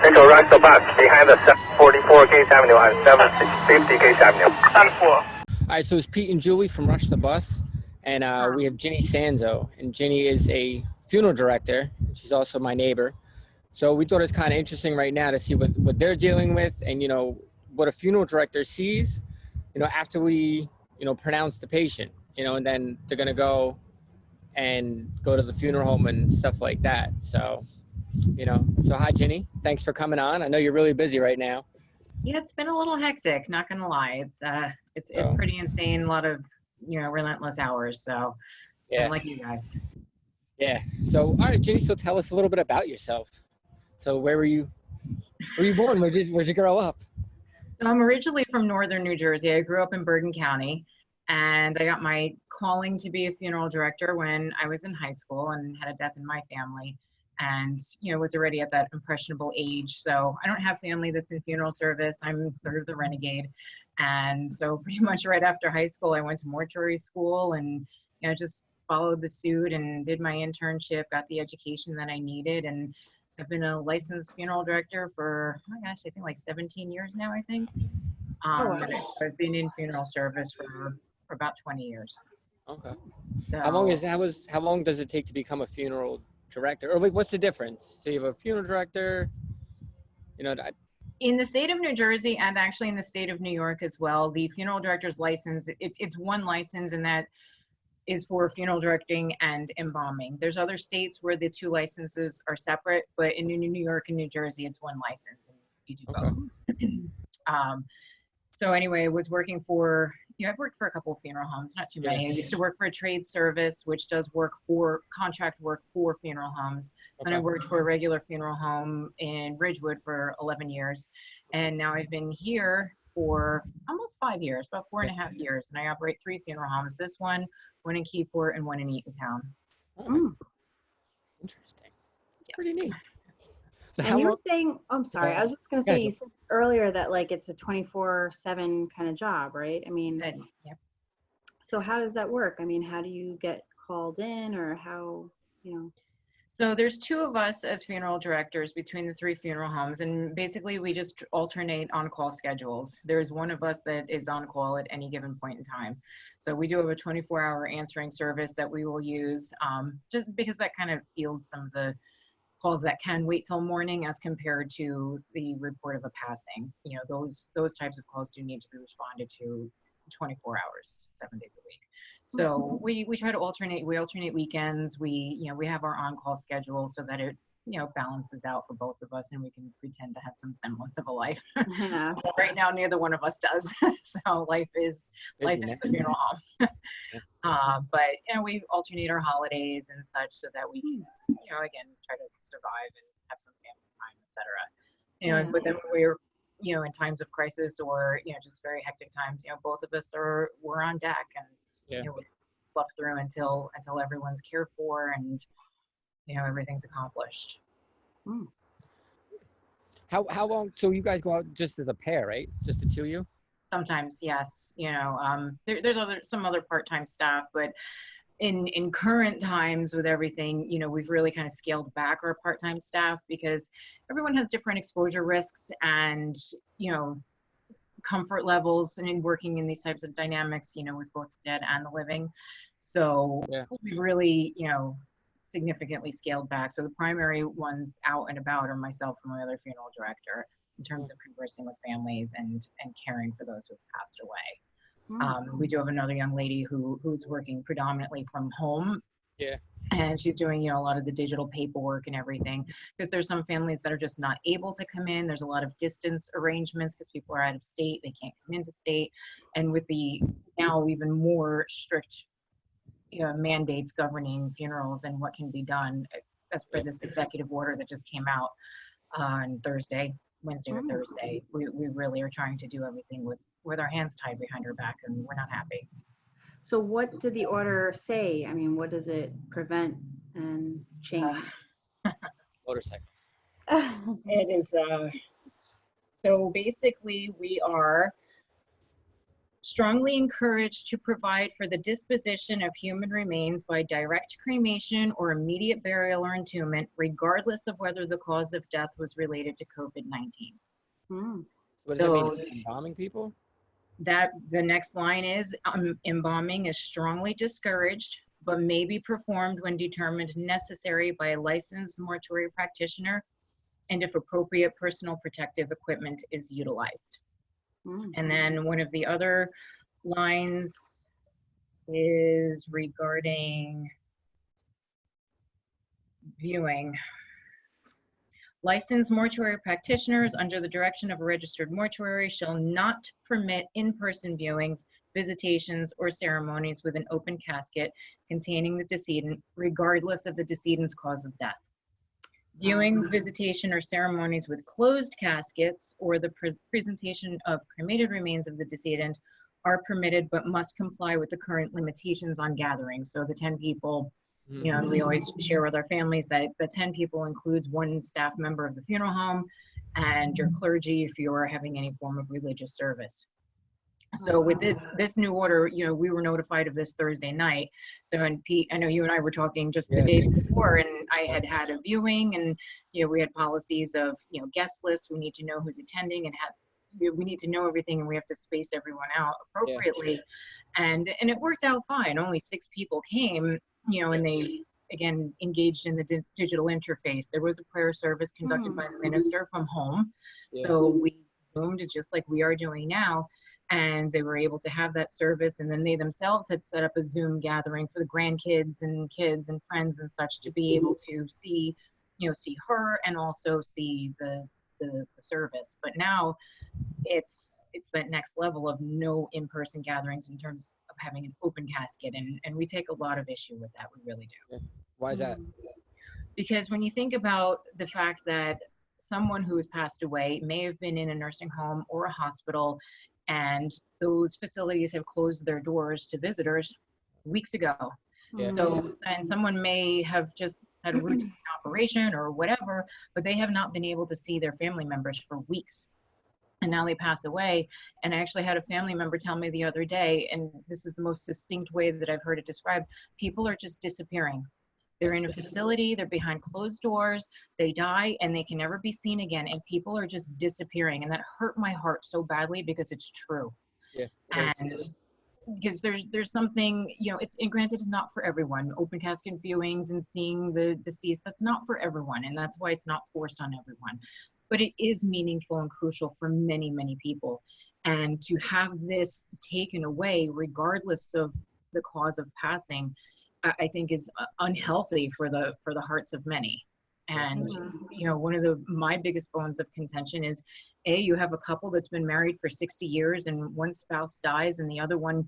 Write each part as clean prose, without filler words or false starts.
Echo, rush the bus behind the 744 Gage Avenue and 750 Gage Avenue. 4. All right, so it's Pete and Julie from Rush the Bus, and we have Ginny Sanzo, and Ginny is a funeral director. She's also my neighbor. So we thought it's kind of interesting right now to see what they're dealing with, and, you know, what a funeral director sees, you know, after we, you know, pronounce the patient, you know, and then they're going to go to the funeral home and stuff like that. So, you know, so hi, Ginny. Thanks for coming on. I know you're really busy right now. Yeah, it's been a little hectic, not gonna lie. It's pretty insane, a lot of, you know, relentless hours. So Yeah. I'm like you guys. Yeah. So, all right, Ginny, so tell us a little bit about yourself. So where were you born? Where'd you grow up? So I'm originally from northern New Jersey. I grew up in Bergen County, and I got my calling to be a funeral director when I was in high school and had a death in my family, and, you know, was already at that impressionable age. So I don't have family that's in funeral service. I'm sort of the renegade. And so pretty much right after high school, I went to mortuary school and, you know, just followed the suit and did my internship, got the education that I needed. And I've been a licensed funeral director for, oh my gosh, I think like 17 years now, I think. Wow. So I've been in funeral service for about 20 years. Okay. So, How long does it take to become a funeral director? Or like, what's the difference? So you have a funeral director, you know, in the state of New Jersey and actually in the state of New York as well, the funeral director's license, it's one license, and that is for funeral directing and embalming. There's other states where the two licenses are separate, but in New York and New Jersey, it's one license and you do both. So anyway, I was working for, you know, I've worked for a couple of funeral homes, not too many. I used to work for a trade service, which does contract work for funeral homes. And I worked for a regular funeral home in Ridgewood for 11 years. And now I've been here for almost 5 years, about 4.5 years. And I operate 3 funeral homes. This one in Keyport, and one in Eatontown. Interesting. It's pretty neat. So and you were saying, I'm sorry, I was just going to say, you said earlier that like it's a 24/7 kind of job, right? I mean, so how does that work? I mean, how do you get called in, or how, you know? So there's 2 of us as funeral directors between the 3 funeral homes, and basically we just alternate on-call schedules. There's one of us that is on call at any given point in time. So we do have a 24-hour answering service that we will use, just because that kind of fields some of the calls that can wait till morning as compared to the report of a passing. You know, those types of calls do need to be responded to 24 hours, 7 days a week. So we try to alternate weekends. We have our on-call schedule so that it, you know, balances out for both of us and we can pretend to have some semblance of a life. Right now, neither one of us does. So life is the funeral home. But, you know, we alternate our holidays and such so that we can, you know, again, try to survive and have some family time, etc. You know, but then we're, you know, in times of crisis or, you know, just very hectic times, you know, both of us we're on deck, and you know, we bluff through until everyone's cared for and, you know, everything's accomplished. How long? So you guys go out just as a pair, right? Just the 2 of you? Sometimes, yes. You know, there's some other part-time staff, but in current times with everything, you know, we've really kind of scaled back our part-time staff because everyone has different exposure risks and, you know, comfort levels and in working in these types of dynamics, you know, with both the dead and the living. So we really, you know, significantly scaled back. So the primary ones out and about are myself and my other funeral director in terms of conversing with families and caring for those who have passed away. We do have another young lady who's working predominantly from home. And she's doing, you know, a lot of the digital paperwork and everything, because there's some families that are just not able to come in. There's a lot of distance arrangements because people are out of state. They can't come into state. And with the now even more strict, you know, mandates governing funerals and what can be done as per this executive order that just came out on Wednesday or Thursday, we really are trying to do everything with our hands tied behind our back, and we're not happy. So what did the order say? I mean, what does it prevent and change? Motorcycles. It is, so basically we are strongly encouraged to provide for the disposition of human remains by direct cremation or immediate burial or entombment, regardless of whether the cause of death was related to COVID-19. What does that mean? Embalming people? That the next line is embalming is strongly discouraged, but may be performed when determined necessary by a licensed mortuary practitioner and if appropriate personal protective equipment is utilized. And then one of the other lines is regarding viewing. Licensed mortuary practitioners under the direction of a registered mortuary shall not permit in-person viewings, visitations, or ceremonies with an open casket containing the decedent, regardless of the decedent's cause of death. Viewings, visitation, or ceremonies with closed caskets or the presentation of cremated remains of the decedent are permitted but must comply with the current limitations on gatherings. So the 10 people, you know, we always share with our families that the 10 people includes one staff member of the funeral home and your clergy if you're having any form of religious service. So with this new order, you know, we were notified of this Thursday night. So, and Pete, I know you and I were talking just the day before, and I had a viewing, and you know, we had policies of, you know, guest lists. We need to know who's attending, and we need to know everything, and we have to space everyone out appropriately. And it worked out fine. Only 6 people came, you know, and they again engaged in the digital interface. There was a prayer service conducted by the minister from home, so we zoomed just like we are doing now. And they were able to have that service, and then they themselves had set up a Zoom gathering for the grandkids and kids and friends and such to be able to see, you know, see her and also see the service. But now it's that next level of no in-person gatherings in terms of having an open casket, and we take a lot of issue with that. We really do. Why is that? Because when you think about the fact that someone who has passed away may have been in a nursing home or a hospital, and those facilities have closed their doors to visitors weeks ago. So, and someone may have just had a routine operation or whatever, but they have not been able to see their family members for weeks. And now they pass away. And I actually had a family member tell me the other day, and this is the most succinct way that I've heard it described, people are just disappearing. They're in a facility, they're behind closed doors, they die, and they can never be seen again, and people are just disappearing. And that hurt my heart so badly because it's true. And because there's something, you know, and granted, it's not for everyone. Open casket viewings and seeing the deceased, that's not for everyone, and that's why it's not forced on everyone. But it is meaningful and crucial for many, many people. And to have this taken away, regardless of the cause of passing, I think is unhealthy for the hearts of many. And you know, one of my biggest bones of contention is, you have a couple that's been married for 60 years and one spouse dies and the other one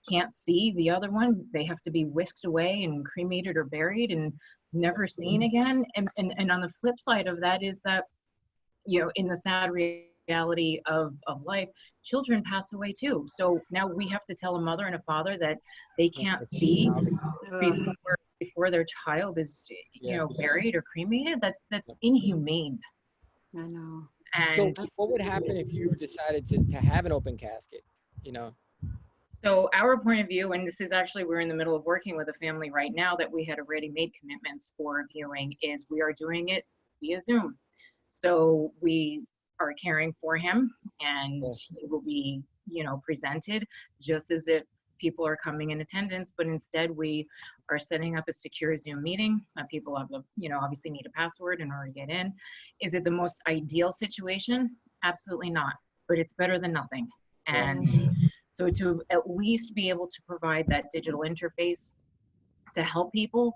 can't see the other one. They have to be whisked away and cremated or buried and never seen again. And on the flip side of that is that, you know, in the sad reality of life, children pass away too. So now we have to tell a mother and a father that they can't see before their child is, you know, buried or cremated. That's inhumane. I know. And so what would happen if you decided to have an open casket, you know? So our point of view, and this is actually, we're in the middle of working with a family right now that we had already made commitments for viewing, is we are doing it via Zoom. So we are caring for him, and he will be, you know, presented just as if people are coming in attendance, but instead we are setting up a secure Zoom meeting. People have, you know, obviously need a password in order to get in. Is it the most ideal situation? Absolutely not, but it's better than nothing. And so to at least be able to provide that digital interface to help people,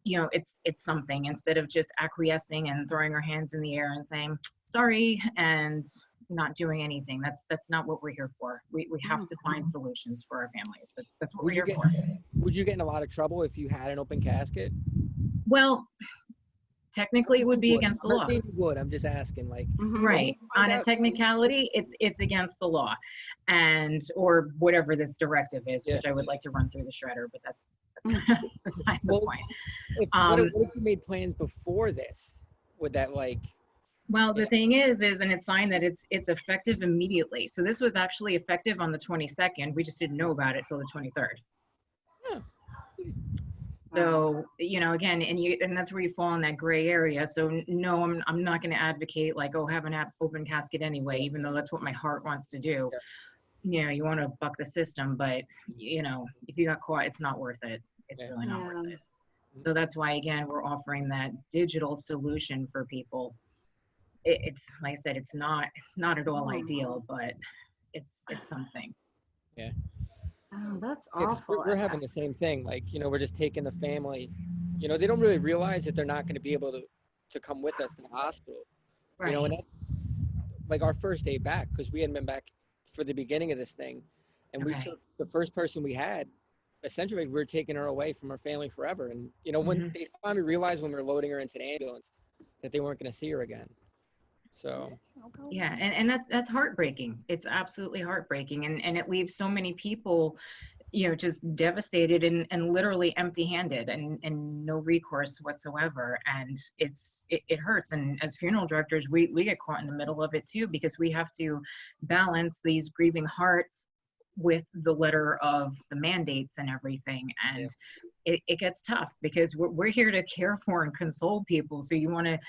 you know, it's something, instead of just acquiescing and throwing our hands in the air and saying sorry and not doing anything. That's not what we're here for. We have to find solutions for our families. That's what we're here for. Would you get in a lot of trouble if you had an open casket? Well, technically it would be against the law. I'm not saying you would, I'm just asking, like. Right. On a technicality, it's against the law, and or whatever this directive is, which I would like to run through the shredder, but that's beside the point. What if you made plans before this? Would that, like, Well, the thing is, and it's signed that it's effective immediately. So this was actually effective on the 22nd. We just didn't know about it till the 23rd. Yeah. So, you know, again, and that's where you fall in that gray area. So no, I'm not going to advocate like, oh, have an open casket anyway, even though that's what my heart wants to do. Yeah. You know, you want to buck the system, but you know, if you got caught, it's not worth it. It's really not worth it. So that's why, again, we're offering that digital solution for people. It's like I said, it's not at all ideal, but it's something. Yeah. Oh, that's Yeah, 'cause awful. we're having the same thing. Like, you know, we're just taking the family. You know, they don't really realize that they're not going to be able to come with us to the hospital. Right. You know, and that's like our first day back, because we hadn't been back for the beginning of this thing, and we took the first person we had. Essentially, we were taking her away from her family forever. And you know, when they finally realized when we were loading her into the ambulance that they weren't going to see her again. So yeah, and that's heartbreaking. It's absolutely heartbreaking, and it leaves so many people, you know, just devastated and literally empty-handed and no recourse whatsoever. And it hurts. And as funeral directors, we get caught in the middle of it too, because we have to balance these grieving hearts with the letter of the mandates and everything. And it gets tough, because we're here to care for and console people. So you want to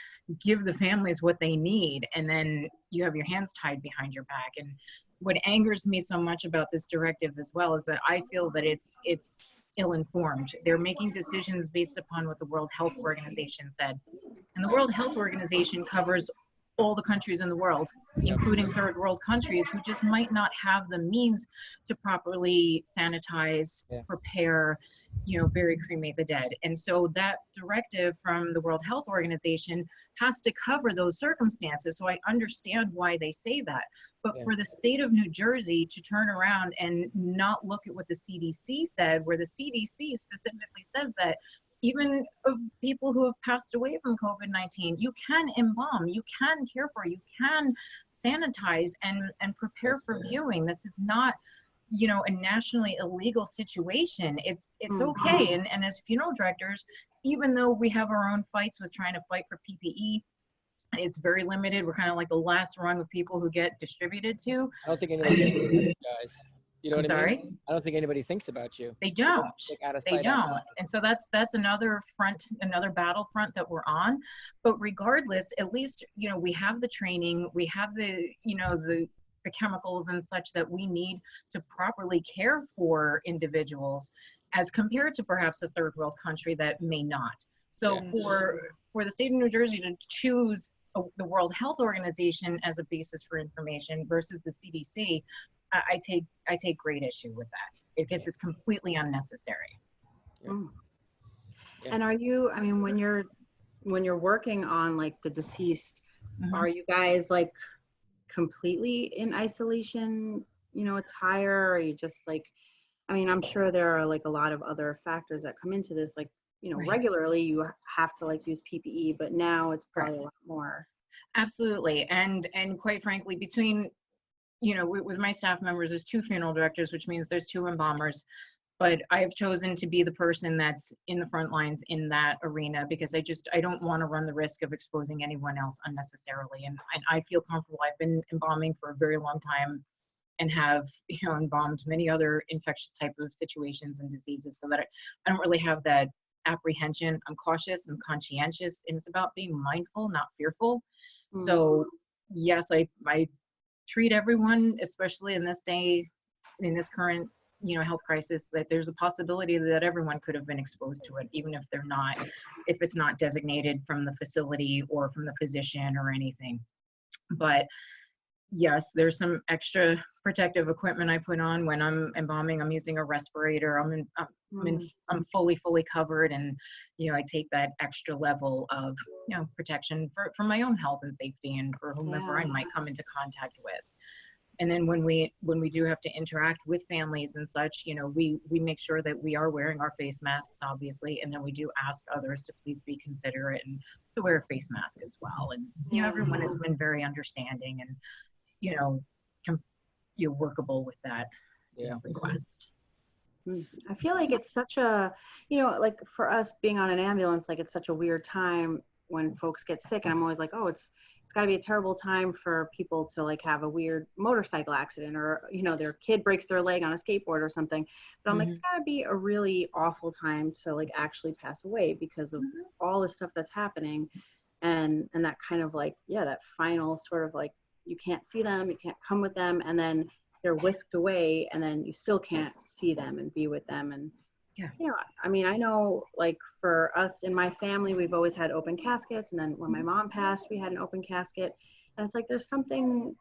give the families what they need, and then you have your hands tied behind your back. And what angers me so much about this directive as well is that I feel that it's ill-informed. They're making decisions based upon what the World Health Organization said. And the World Health Organization covers all the countries in the world, including third world countries, who just might not have the means to properly sanitize, prepare, you know, bury, cremate the dead. And so that directive from the World Health Organization has to cover those circumstances. So I understand why they say that. But for the state of New Jersey to turn around and not look at what the CDC said, where the CDC specifically says that even of people who have passed away from COVID-19, you can embalm, you can care for, you can sanitize and prepare for viewing. This is not, you know, a nationally illegal situation. It's okay. And as funeral directors, even though we have our own fights with trying to fight for PPE, it's very limited. We're kind of like the last rung of people who get distributed to. I don't think anybody thinks about you guys. You know what I mean? Sorry? I don't think anybody thinks about you. They don't. They don't. And so that's another front, another battlefront that we're on. But regardless, at least, you know, we have the training, we have the, you know, the chemicals and such that we need to properly care for individuals, as compared to perhaps a third world country that may not. So for the state of New Jersey to choose the World Health Organization as a basis for information versus the CDC, I take great issue with that, because it's completely unnecessary. And are you, I mean, when you're working on like the deceased, are you guys like completely in isolation, you know, attire? Or are you just like, I mean, I'm sure there are like a lot of other factors that come into this, like, you know, regularly you have to like use PPE, but now it's probably a lot more. Absolutely. And quite frankly, between, you know, with my staff members, there's 2 funeral directors, which means there's 2 embalmers. But I have chosen to be the person that's in the front lines in that arena, because I don't want to run the risk of exposing anyone else unnecessarily. And I feel comfortable. I've been embalming for a very long time and have, you know, embalmed many other infectious type of situations and diseases, so that I don't really have that apprehension. I'm cautious, I'm conscientious, and it's about being mindful, not fearful. So yes, I treat everyone, especially in this day, in this current, you know, health crisis, that there's a possibility that everyone could have been exposed to it, even if they're not, if it's not designated from the facility or from the physician or anything. But yes, there's some extra protective equipment I put on when I'm embalming. I'm using a respirator. I'm fully covered, and you know, I take that extra level of, you know, protection for my own health and safety, and for whomever I might come into contact with. And then when we do have to interact with families and such, you know, we make sure that we are wearing our face masks, obviously, and then we do ask others to please be considerate and to wear a face mask as well. And you know, everyone has been very understanding and, you know, you're workable with that request. I feel like it's such a, you know, like for us being on an ambulance, like it's such a weird time when folks get sick, and I'm always like, oh, it's it's got to be a terrible time for people to like have a weird motorcycle accident, or, you know, their kid breaks their leg on a skateboard or something. But I'm like, it's got to be a really awful time to like actually pass away because of all the stuff that's happening. And that kind of like, yeah, that final sort of like, you can't see them, you can't come with them, and then they're whisked away, and then you still can't see them and be with them. And yeah, you know, I mean, I know like for us in my family, we've always had open caskets, and then when my mom passed, we had an open casket. And it's like there's something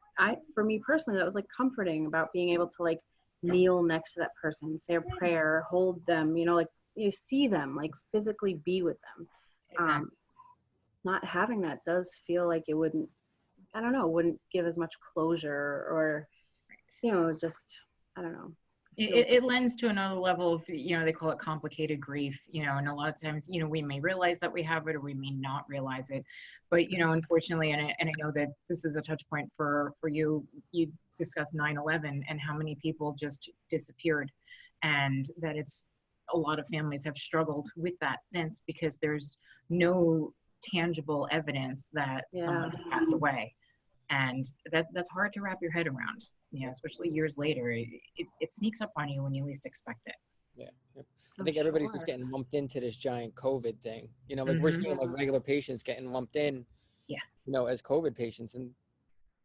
for me personally that was like comforting about being able to like kneel next to that person, say a prayer, hold them, you know, like you see them, like physically be with them. exactly. Not having that does feel like it wouldn't, I don't know, wouldn't give as much closure, or, you know, just, I don't know. It lends to another level of, you know, they call it complicated grief, you know, and a lot of times, you know, we may realize that we have it or we may not realize it. But, you know, unfortunately, and I know that this is a touch point for you discussed 9/11 and how many people just disappeared, and that it's a lot of families have struggled with that since, because there's no tangible evidence that someone has passed away. And that's hard to wrap your head around, you know, especially years later. It sneaks up on you when you least expect it. Yeah. I think everybody's just getting lumped into this giant COVID thing. You know, like we're seeing like regular patients getting lumped in, you know, as COVID patients, and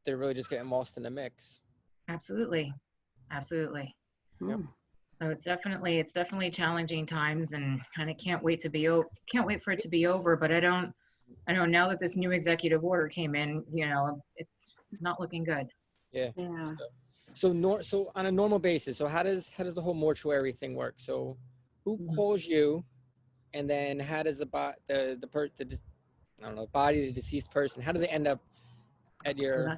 they're really just getting lost in the mix. Absolutely. Yep. So it's definitely challenging times, and kind of can't wait for it to be over. But I know now that this new executive order came in, you know, it's not looking good. Yeah. So on a normal basis, so how does the whole mortuary thing work? So who calls you, and then how does the body of the deceased person, how do they end up at your?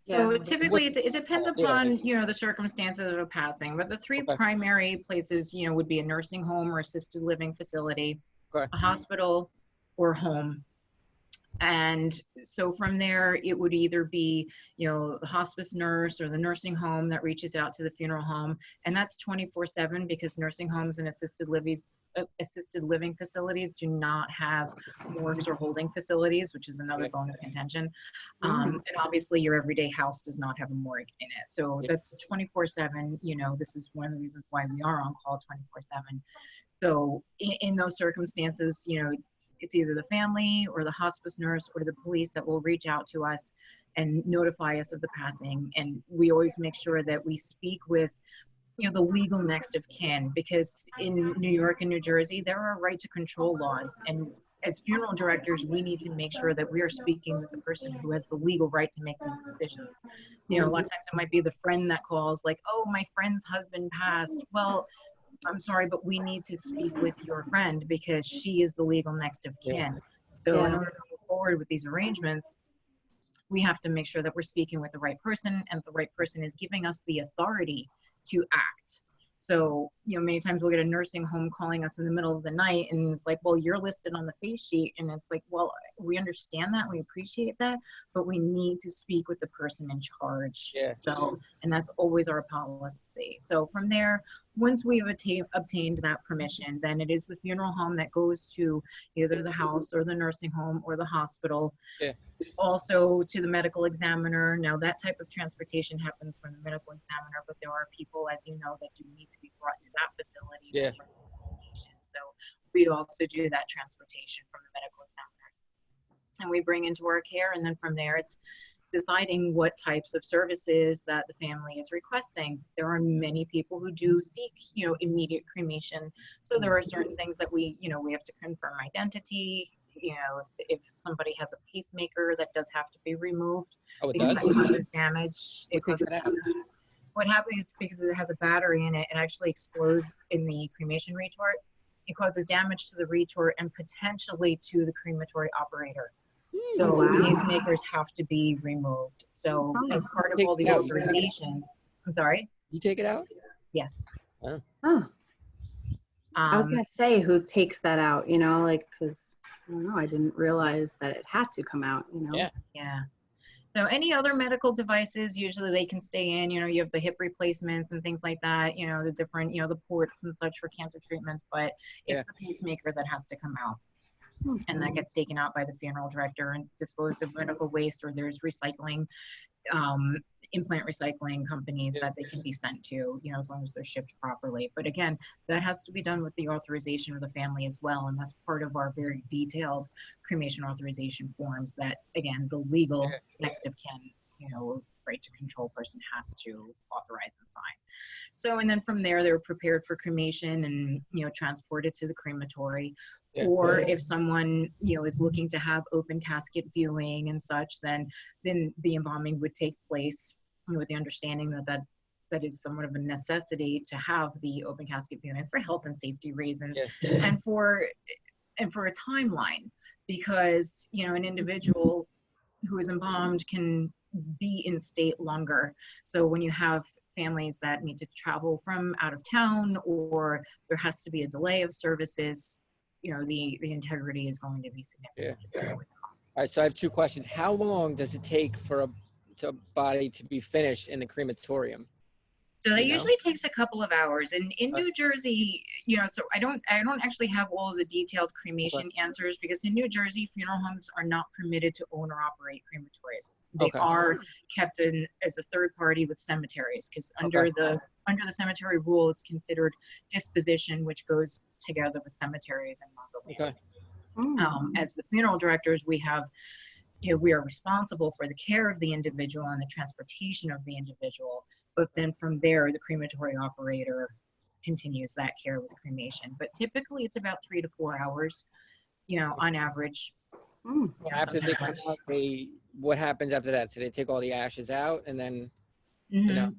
So typically it depends upon, you know, the circumstances of a passing, but the three primary places, you know, would be a nursing home or assisted living facility, a hospital, or home. And so from there, it would either be, you know, the hospice nurse or the nursing home that reaches out to the funeral home. And that's 24/7, because nursing homes and assisted living facilities do not have morgues or holding facilities, which is another bone of contention. And obviously your everyday house does not have a morgue in it. So that's 24/7. You know, this is one of the reasons why we are on call 24/7. So in those circumstances, you know, it's either the family or the hospice nurse or the police that will reach out to us and notify us of the passing. And we always make sure that we speak with, you know, the legal next of kin, because in New York and New Jersey, there are right to control laws. And as funeral directors, we need to make sure that we are speaking with the person who has the legal right to make these decisions. You know, a lot of times it might be the friend that calls, like, oh, my friend's husband passed. Well, I'm sorry, but we need to speak with your friend because she is the legal next of kin. So in order to move forward with these arrangements, we have to make sure that we're speaking with the right person, and the right person is giving us the authority to act. So, you know, many times we'll get a nursing home calling us in the middle of the night, and it's like, well, you're listed on the face sheet. And it's like, well, we understand that, we appreciate that, but we need to speak with the person in charge. So, and that's always our policy. So from there, once we've obtained that permission, then it is the funeral home that goes to either the house or the nursing home or the hospital. Also to the medical examiner. Now that type of transportation happens from the medical examiner, but there are people, as you know, that do need to be brought to that facility. So we also do that transportation from the medical examiners, and we bring into our care. And then from there, it's deciding what types of services that the family is requesting. There are many people who do seek, you know, immediate cremation. So there are certain things that we, you know, we have to confirm identity. You know, if somebody has a pacemaker, that does have to be removed because it causes damage. What happens is, because it has a battery in it, it actually explodes in the cremation retort. It causes damage to the retort and potentially to the crematory operator. So pacemakers have to be removed. So as part of all the authorizations, I'm sorry? You take it out? Yes. I was going to say, who takes that out, you know, like, because I don't know, I didn't realize that it had to come out, you know? So any other medical devices, usually they can stay in. You know, you have the hip replacements and things like that, you know, the different, you know, the ports and such for cancer treatments, but it's the pacemaker that has to come out. and that gets taken out by the funeral director and disposed of medical waste, or there's recycling, implant recycling companies that they can be sent to, as long as they're shipped properly. But again, that has to be done with the authorization of the family as well, and that's part of our very detailed cremation authorization forms that, again, the legal next of kin, right to control person has to authorize and sign. So, and then from there, they're prepared for cremation and, transported to the crematory. Or if someone, is looking to have open casket viewing and such, then the embalming would take place, with the understanding that is somewhat of a necessity to have the open casket viewing for health and safety reasons, and for a timeline, because, an individual who is embalmed can be in state longer. So when you have families that need to travel from out of town, or there has to be a delay of services, the integrity is going to be significant. All right, so I have two questions. How long does it take for a body to be finished in the crematorium? So that usually takes a couple of hours. And in New Jersey, so I don't actually have all of the detailed cremation answers, because in New Jersey, funeral homes are not permitted to own or operate crematories. They are kept in as a third party with cemeteries, because under the cemetery rule, it's considered disposition, which goes together with cemeteries and mausoleums. As the funeral directors, we have, we are responsible for the care of the individual and the transportation of the individual. But then from there, the crematory operator continues that care with cremation. But typically, it's about 3 to 4 hours, on average. After they come out, what happens after that? So they take all the ashes out, and then,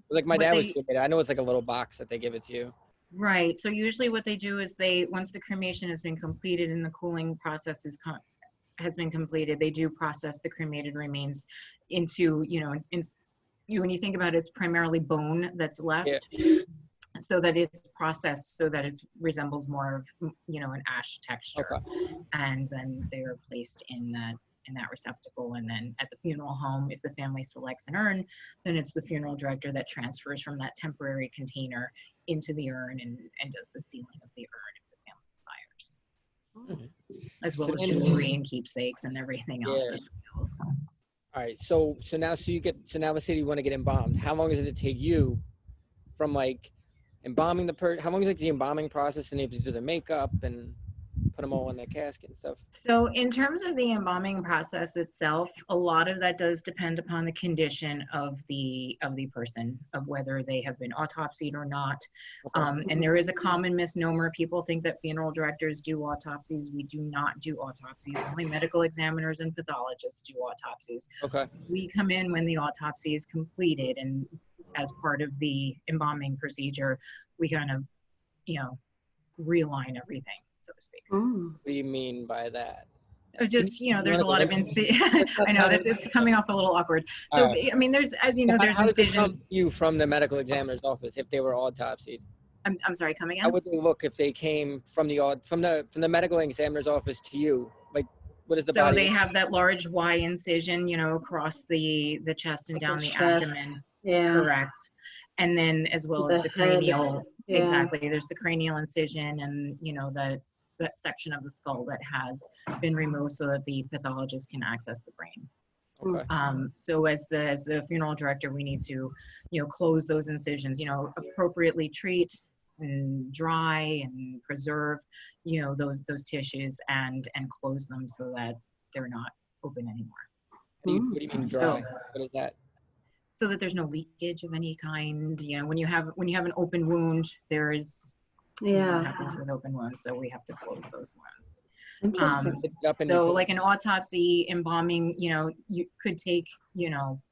like my dad was doing it. I know it's like a little box that they give it to you. Right. So usually what they do is once the cremation has been completed and the cooling process has been completed, they do process the cremated remains into, when you think about it, it's primarily bone that's left, so that it's processed so that it resembles more of, an ash texture. And then they are placed in that receptacle. And then at the funeral home, if the family selects an urn, then it's the funeral director that transfers from that temporary container into the urn and does the sealing of the urn if the family desires, as well as jewelry and keepsakes and everything else. All right, so now let's say you want to get embalmed. How long does it take you from like embalming how long is like the embalming process, and you have to do the makeup and put them all in the casket and stuff? So in terms of the embalming process itself, a lot of that does depend upon the condition of the person, of whether they have been autopsied or not. And there is a common misnomer. People think that funeral directors do autopsies. We do not do autopsies. Only medical examiners and pathologists do autopsies. We come in when the autopsy is completed, and as part of the embalming procedure, we kind of, realign everything, so to speak. What do you mean by that? Just, there's a lot of I know it's coming off a little awkward. So, I mean, there's, as you know, there's incisions. How does it come to you from the medical examiner's office if they were autopsied? I'm sorry, come again? How would they look if they came from the medical examiner's office to you? Like, what is the body? So they have that large Y incision, across the chest and down the abdomen. Correct. And then as well as the cranial. Exactly. There's the cranial incision, and that section of the skull that has been removed so that the pathologist can access the brain. So as the funeral director, we need to, close those incisions, appropriately treat and dry and preserve, those tissues and close them so that they're not open anymore. What do you mean dry? What is that? So that there's no leakage of any kind. When you have an open wound, there is what happens with open wounds, so we have to close those wounds. So like an autopsy embalming, you could take,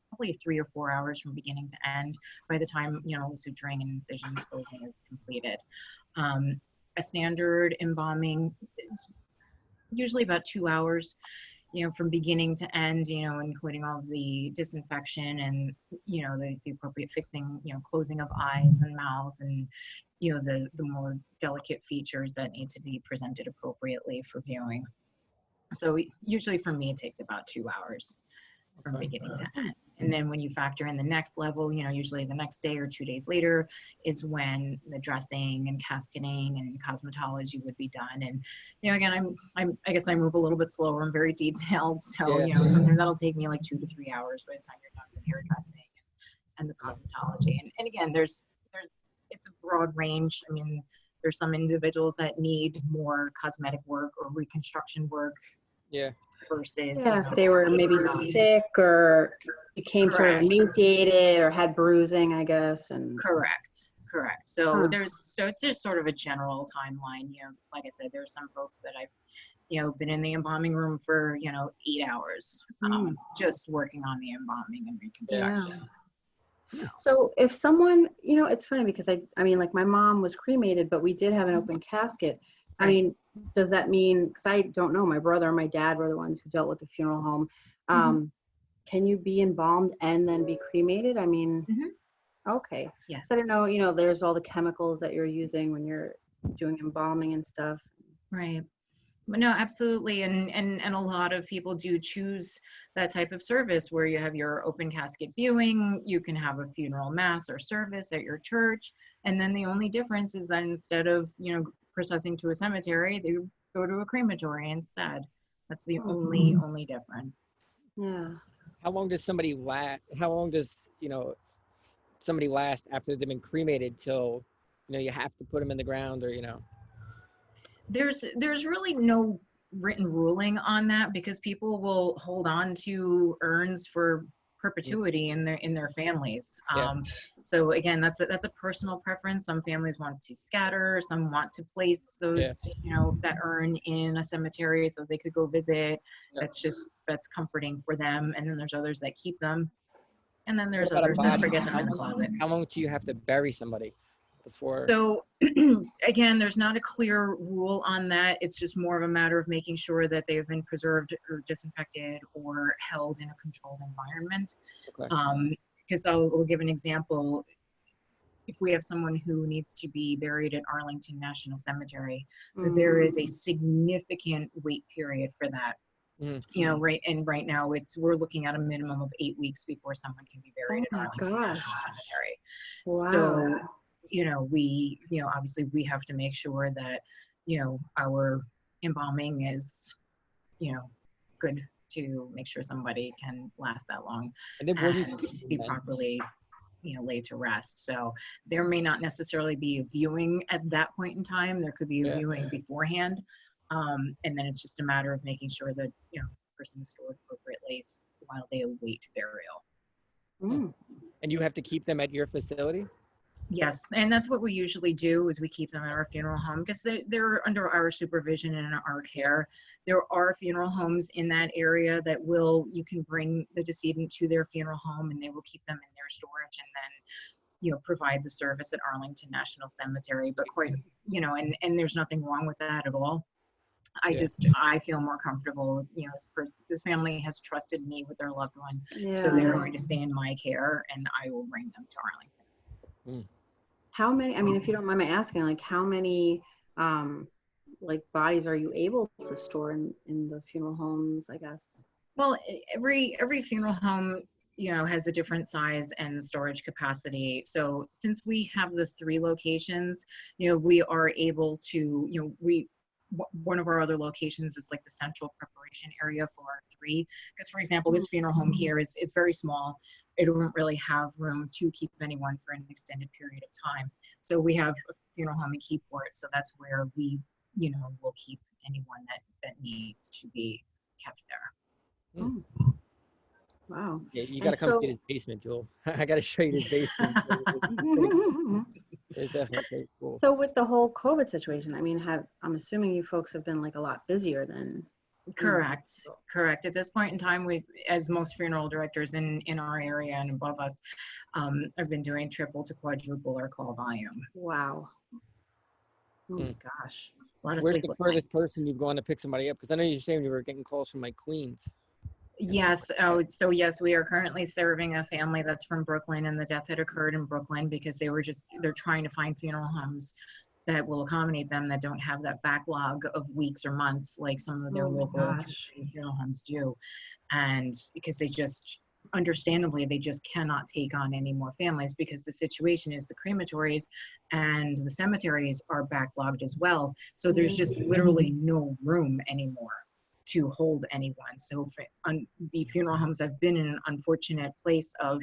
probably 3 or 4 hours from beginning to end by the time, the suturing and incision closing is completed. A standard embalming is usually about 2 hours, from beginning to end, including all of the disinfection and, the appropriate fixing, closing of eyes and mouths and, the more delicate features that need to be presented appropriately for viewing. So usually for me, it takes about 2 hours from beginning to end. And then when you factor in the next level, you know, usually the next day or 2 days later is when the dressing and casketing and cosmetology would be done. And, you know, again, I guess I move a little bit slower. I'm very detailed. So, you know, sometimes that'll take me like 2 to 3 hours by the time you're done with hairdressing and the cosmetology. And again, it's a broad range. I mean, there's some individuals that need more cosmetic work or reconstruction work. Versus, if you know, they were maybe sick or became sort of emaciated or had bruising, I guess. And correct. So it's just sort of a general timeline. You know, like I said, there's some folks that I've, you know, been in the embalming room for, you know, 8 hours, just working on the embalming and reconstruction. So if someone, you know, it's funny because I mean, like my mom was cremated, but we did have an open casket. I mean, does that mean, because I don't know, my brother and my dad were the ones who dealt with the funeral home. Can you be embalmed and then be cremated? I mean, okay. Yes. I don't know, you know, there's all the chemicals that you're using when you're doing embalming and stuff. Right. But no, absolutely. And a lot of people do choose that type of service where you have your open casket viewing, you can have a funeral mass or service at your church. And then the only difference is that instead of, you know, processing to a cemetery, they go to a crematory instead. That's the only difference. Yeah. How long does somebody last? How long does, you know, somebody last after they've been cremated till, you know, you have to put them in the ground, or, you know? There's really no written ruling on that because people will hold on to urns for perpetuity in their families. So again, that's a personal preference. Some families want to scatter, some want to place those, you know, that urn in a cemetery so they could go visit. That's comforting for them. And then there's others that keep them. And then there's others that forget them in the closet. How long do you have to bury somebody before? So again, there's not a clear rule on that. It's just more of a matter of making sure that they have been preserved or disinfected or held in a controlled environment. Because I'll give an example. If we have someone who needs to be buried at Arlington National Cemetery, there is a significant wait period for that. You know, right now we're looking at a minimum of 8 weeks before someone can be buried at Arlington National Cemetery. So, you know, obviously we have to make sure that, you know, our embalming is, you know, good to make sure somebody can last that long and be properly, you know, laid to rest. So there may not necessarily be a viewing at that point in time. There could be a viewing beforehand. And then it's just a matter of making sure that, you know, the person is stored appropriately while they await burial. And you have to keep them at your facility? Yes, and that's what we usually do is we keep them at our funeral home because they're under our supervision and our care. There are funeral homes in that area that you can bring the decedent to their funeral home and they will keep them in their storage and then, you know, provide the service at Arlington National Cemetery. But quite, you know, and there's nothing wrong with that at all. I feel more comfortable, you know, this family has trusted me with their loved one. So they're going to stay in my care and I will bring them to Arlington. How many, I mean, if you don't mind me asking, like how many like bodies are you able to store in the funeral homes, I guess? Well, every funeral home, you know, has a different size and storage capacity. So since we have the 3 locations, you know, we are able to, you know, one of our other locations is like the central preparation area for our 3. Because for example, this funeral home here is very small. It won't really have room to keep anyone for an extended period of time. So we have a funeral home in Keyport. So that's where we, you know, will keep anyone that needs to be kept there. Wow. Yeah, you got to come to his basement, Joel. I got to show you his basement. It's definitely pretty cool. So with the whole COVID situation, I mean, I'm assuming you folks have been like a lot busier than. Correct. At this point in time, as most funeral directors in our area and above us, have been doing triple to quadruple our call volume. Wow. Oh my gosh. Where's the furthest person you've gone to pick somebody up? Because I know you're saying you were getting calls from like Queens. Yes. So yes, we are currently serving a family that's from Brooklyn, and the death had occurred in Brooklyn because they're trying to find funeral homes that will accommodate them that don't have that backlog of weeks or months like some of their local funeral homes do. And because they just, understandably, they just cannot take on any more families because the situation is the crematories and the cemeteries are backlogged as well. So there's just literally no room anymore to hold anyone. So the funeral homes have been in an unfortunate place of,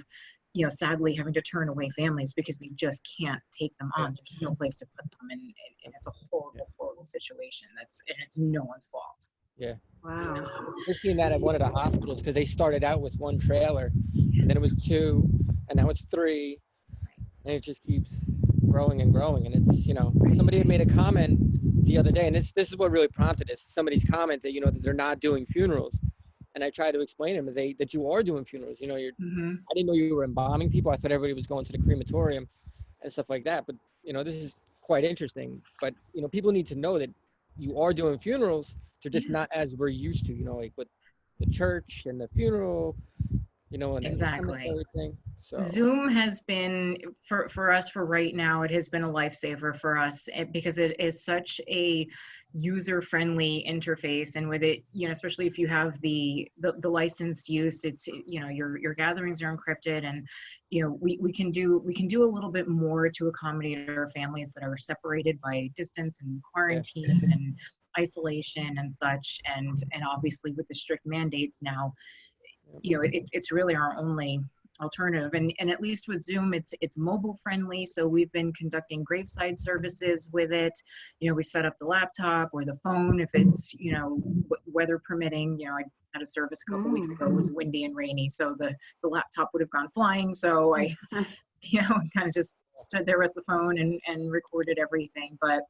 you know, sadly having to turn away families because they just can't take them on. There's no place to put them, and it's a horrible, horrible situation. It's no one's fault. Yeah. Wow. We're seeing that at one of the hospitals because they started out with 1 trailer, and then it was 2, and now it's 3, and it just keeps growing and growing. And it's, you know, somebody had made a comment the other day, and this is what really prompted this. Somebody's comment that, you know, that they're not doing funerals, and I tried to explain to them that you are doing funerals. You know, I didn't know you were embalming people. I thought everybody was going to the crematorium and stuff like that. But, you know, this is quite interesting. But, you know, people need to know that you are doing funerals. They're just not as we're used to, you know, like with the church and the funeral, you know, and Exactly. the cemetery thing. So Zoom has been, for us, for right now, it has been a lifesaver for us because it is such a user-friendly interface. And with it, you know, especially if you have the licensed use, it's, you know, your gatherings are encrypted, and, you know, we can do a little bit more to accommodate our families that are separated by distance and quarantine and isolation and such. And obviously with the strict mandates now, you know, it's really our only alternative. And at least with Zoom, it's mobile friendly. So we've been conducting graveside services with it. You know, we set up the laptop or the phone if it's, you know, weather permitting. You know, I had a service a couple weeks ago. It was windy and rainy, so the laptop would have gone flying. So I, you know, kind of just stood there with the phone and recorded everything. But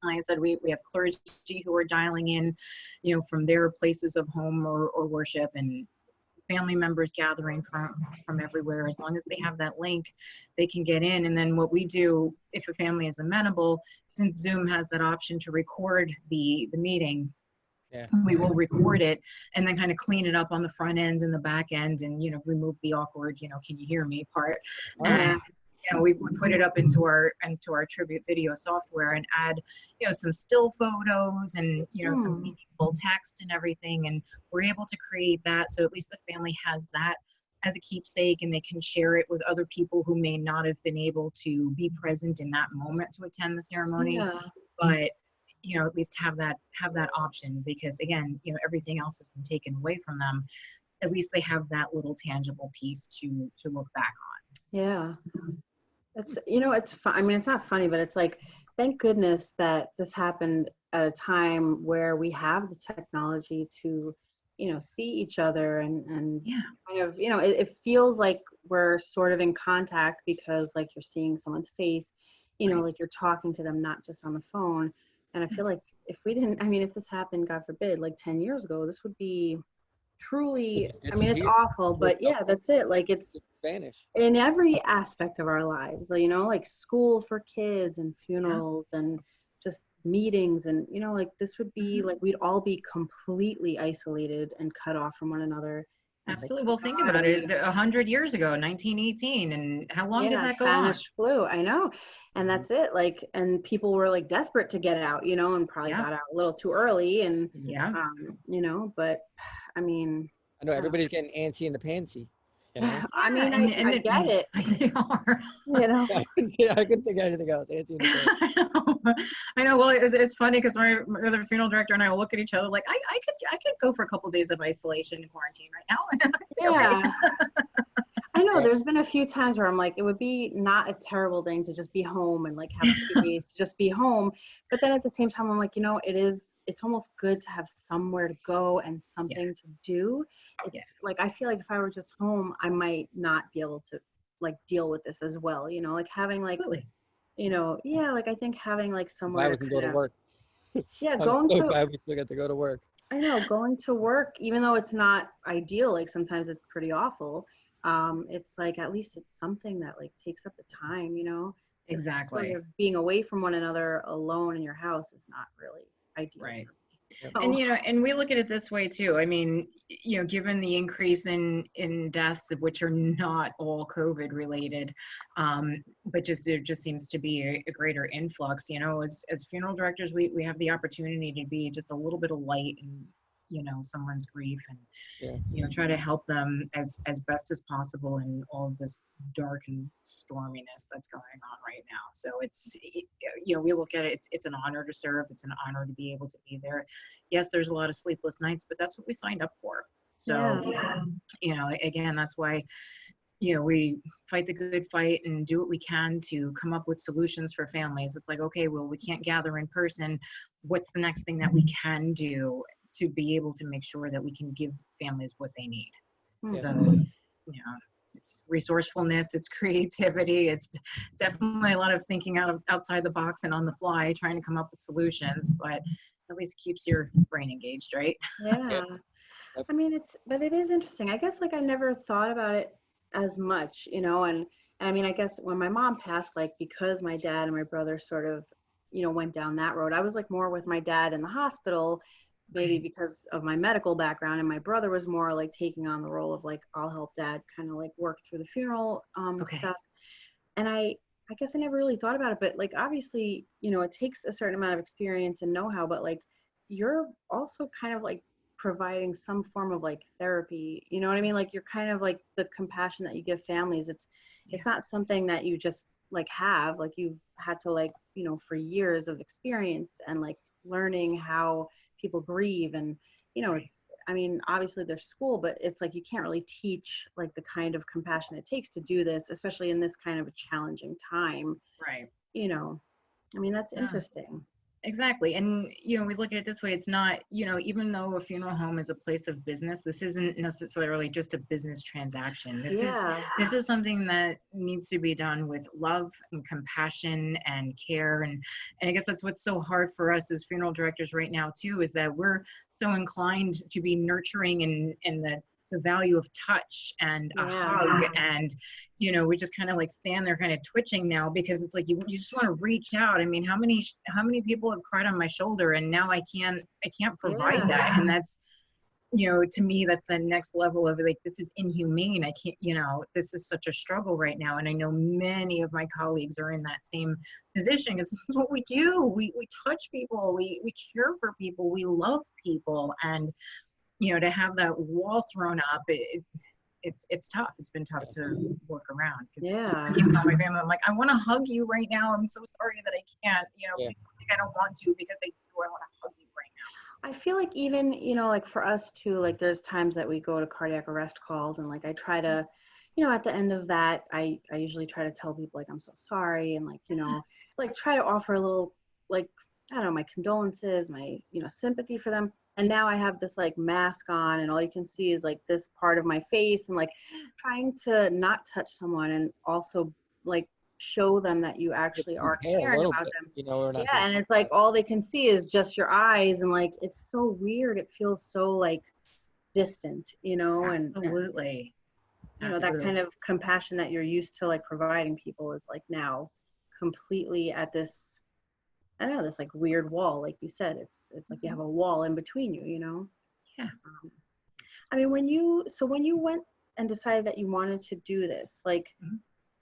like I said, we have clergy who are dialing in, you know, from their places of home or worship, and family members gathering from everywhere. As long as they have that link, they can get in. And then what we do, if a family is amenable, since Zoom has that option to record the meeting, we will record it and then kind of clean it up on the front ends and the back end, and, you know, remove the awkward, you know, can you hear me part. And you know, we put it up into our tribute video software and add, you know, some still photos and, you know, some meaningful text and everything. And we're able to create that. So at least the family has that as a keepsake, and they can share it with other people who may not have been able to be present in that moment to attend the ceremony. But, you know, at least have that option, because again, you know, everything else has been taken away from them. At least they have that little tangible piece to look back on. Yeah. It's, you know, it's fun. I mean, it's not funny, but it's like, thank goodness that this happened at a time where we have the technology to, you know, see each other and kind of, you know, it feels like we're sort of in contact because, like, you're seeing someone's face, you know, like you're talking to them, not just on the phone. And I feel like if we didn't, I mean, if this happened, God forbid, like 10 years ago, this would be truly, I mean, it's awful, but yeah, that's it. Like, it's Spanish in every aspect of our lives, you know, like school for kids and funerals and just meetings, and, you know, like this would be like, we'd all be completely isolated and cut off from one another. Absolutely. Well, think about it. 100 years ago, 1918, and how long did that go on? Spanish flu, I know. And that's it. Like, and people were like desperate to get out, you know, and probably got out a little too early, and you know, but I mean, I know everybody's getting antsy in the pantsy. You know? I mean, I get it. They are. You know, I couldn't think of anything else. Antsy in the pantsy. I know. Well, it's funny because my other funeral director and I will look at each other like, I could go for a couple days of isolation and quarantine right now. Yeah. I know there's been a few times where I'm like, it would be not a terrible thing to just be home and like have a few days to just be home. But then at the same time, I'm like, you know, it's almost good to have somewhere to go and something to do. It's like, I feel like if I were just home, I might not be able to like deal with this as well. You know, like having like, you know, like I think having like somewhere we can go to work. Yeah, going to. We still get to go to work. I know, going to work, even though it's not ideal, like sometimes it's pretty awful. It's like, at least it's something that like takes up the time, you know. Exactly. Sort of being away from one another alone in your house is not really ideal. Right. So. And, you know, and we look at it this way too. I mean, you know, given the increase in deaths, which are not all COVID related, but there just seems to be a greater influx, you know, as funeral directors, we have the opportunity to be just a little bit of light you know, someone's grief, and Yeah. you know, try to help them as best as possible in all of this dark and storminess that's going on right now. So it's, you know, we look at it, it's an honor to serve. It's an honor to be able to be there. Yes, there's a lot of sleepless nights, but that's what we signed up for. So, you know, again, that's why, you know, we fight the good fight and do what we can to come up with solutions for families. It's like, okay, well, we can't gather in person. What's the next thing that we can do to be able to make sure that we can give families what they need? Yeah. So, you know, it's resourcefulness, it's creativity, it's definitely a lot of thinking outside the box and on the fly, trying to come up with solutions, but at least keeps your brain engaged, right? Yeah. I mean, but it is interesting. I guess like I never thought about it as much, you know, and I mean, I guess when my mom passed, like because my dad and my brother sort of, you know, went down that road, I was like more with my dad in the hospital, maybe because of my medical background, and my brother was more like taking on the role of like, I'll help dad kind of like work through the funeral stuff. And I guess I never really thought about it, but like obviously, you know, it takes a certain amount of experience and know-how, but like you're also kind of like providing some form of like therapy, you know what I mean? Like you're kind of like the compassion that you give families. It's not something that you just like have, like you've had to like, you know, for years of experience and like learning how people grieve. And, you know, it's, I mean, obviously there's school, but it's like you can't really teach like the kind of compassion it takes to do this, especially in this kind of a challenging time. Right. You know, I mean, that's interesting. Exactly. And, you know, we look at it this way, it's not, you know, even though a funeral home is a place of business, this isn't necessarily just a business transaction. This is something that needs to be done with love and compassion and care. And I guess that's what's so hard for us as funeral directors right now too, is that we're so inclined to be nurturing and the value of touch and a hug, and you know, we just kind of like stand there kind of twitching now, because it's like you just want to reach out. I mean, how many people have cried on my shoulder, and now I can't provide that. And that's, you know, to me, that's the next level of like, this is inhumane. I can't, you know, this is such a struggle right now. And I know many of my colleagues are in that same position, because this is what we do. We touch people, we care for people, we love people. And you know, to have that wall thrown up, it's tough. It's been tough to work around. I keep telling my family, I'm like, I want to hug you right now. I'm so sorry that I can't. You know, people think I don't want to, because I do. I want to hug you right now. I feel like even, you know, like for us too, like there's times that we go to cardiac arrest calls, and like I try to, you know, at the end of that, I usually try to tell people like, I'm so sorry, and like, you know, like try to offer a little, like, I don't know, my condolences, my, you know, sympathy for them. And now I have this like mask on, and all you can see is like this part of my face, and like trying to not touch someone and also like show them that you actually are caring about them. You know, and it's like all they can see is just your eyes, and like it's so weird. It feels so like distant, you know. Absolutely. You know, that kind of compassion that you're used to like providing people is like now completely at this, I don't know, this like weird wall, like you said. It's like you have a wall in between you, you know? Yeah. I mean, when you went and decided that you wanted to do this, like,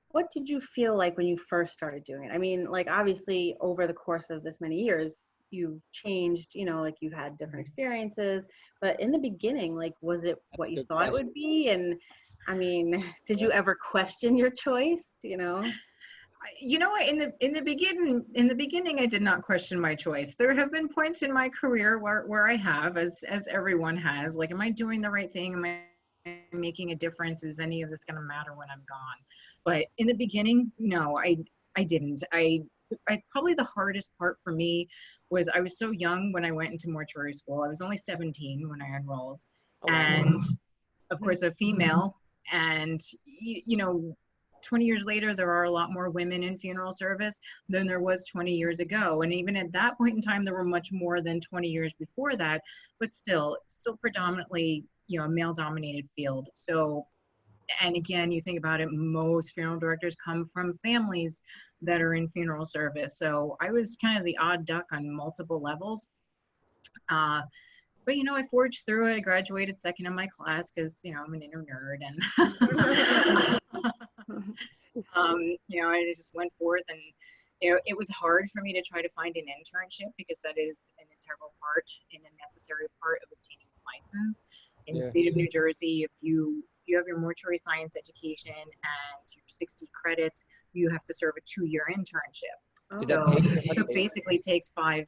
what did you feel like when you first started doing it? I mean, like, obviously, over the course of this many years, you've changed, you know, like you've had different experiences, but in the beginning, like, was it what you thought it would be? And I mean, did you ever question your choice, you know? You know, in the beginning, I did not question my choice. There have been points in my career where I have, as everyone has, like, am I doing the right thing? Am I making a difference? Is any of this going to matter when I'm gone? But in the beginning, no, I didn't. I probably the hardest part for me was I was so young when I went into mortuary school. I was only 17 when I enrolled, and of course a female, and you know, 20 years later, there are a lot more women in funeral service than there was 20 years ago. And even at that point in time, there were much more than 20 years before that, but still predominantly, you know, a male-dominated field. So, and again, you think about it, most funeral directors come from families that are in funeral service. So I was kind of the odd duck on multiple levels. But, you know, I forged through it. I graduated second in my class because, you know, I'm an inner nerd. And you know, I just went forth, and you know, it was hard for me to try to find an internship, because that is an integral part and a necessary part of obtaining license. In the Yeah. state of New Jersey, if you have your mortuary science education and your 60 credits, you have to serve a 2-year internship. Is So, that paid? so it basically takes 5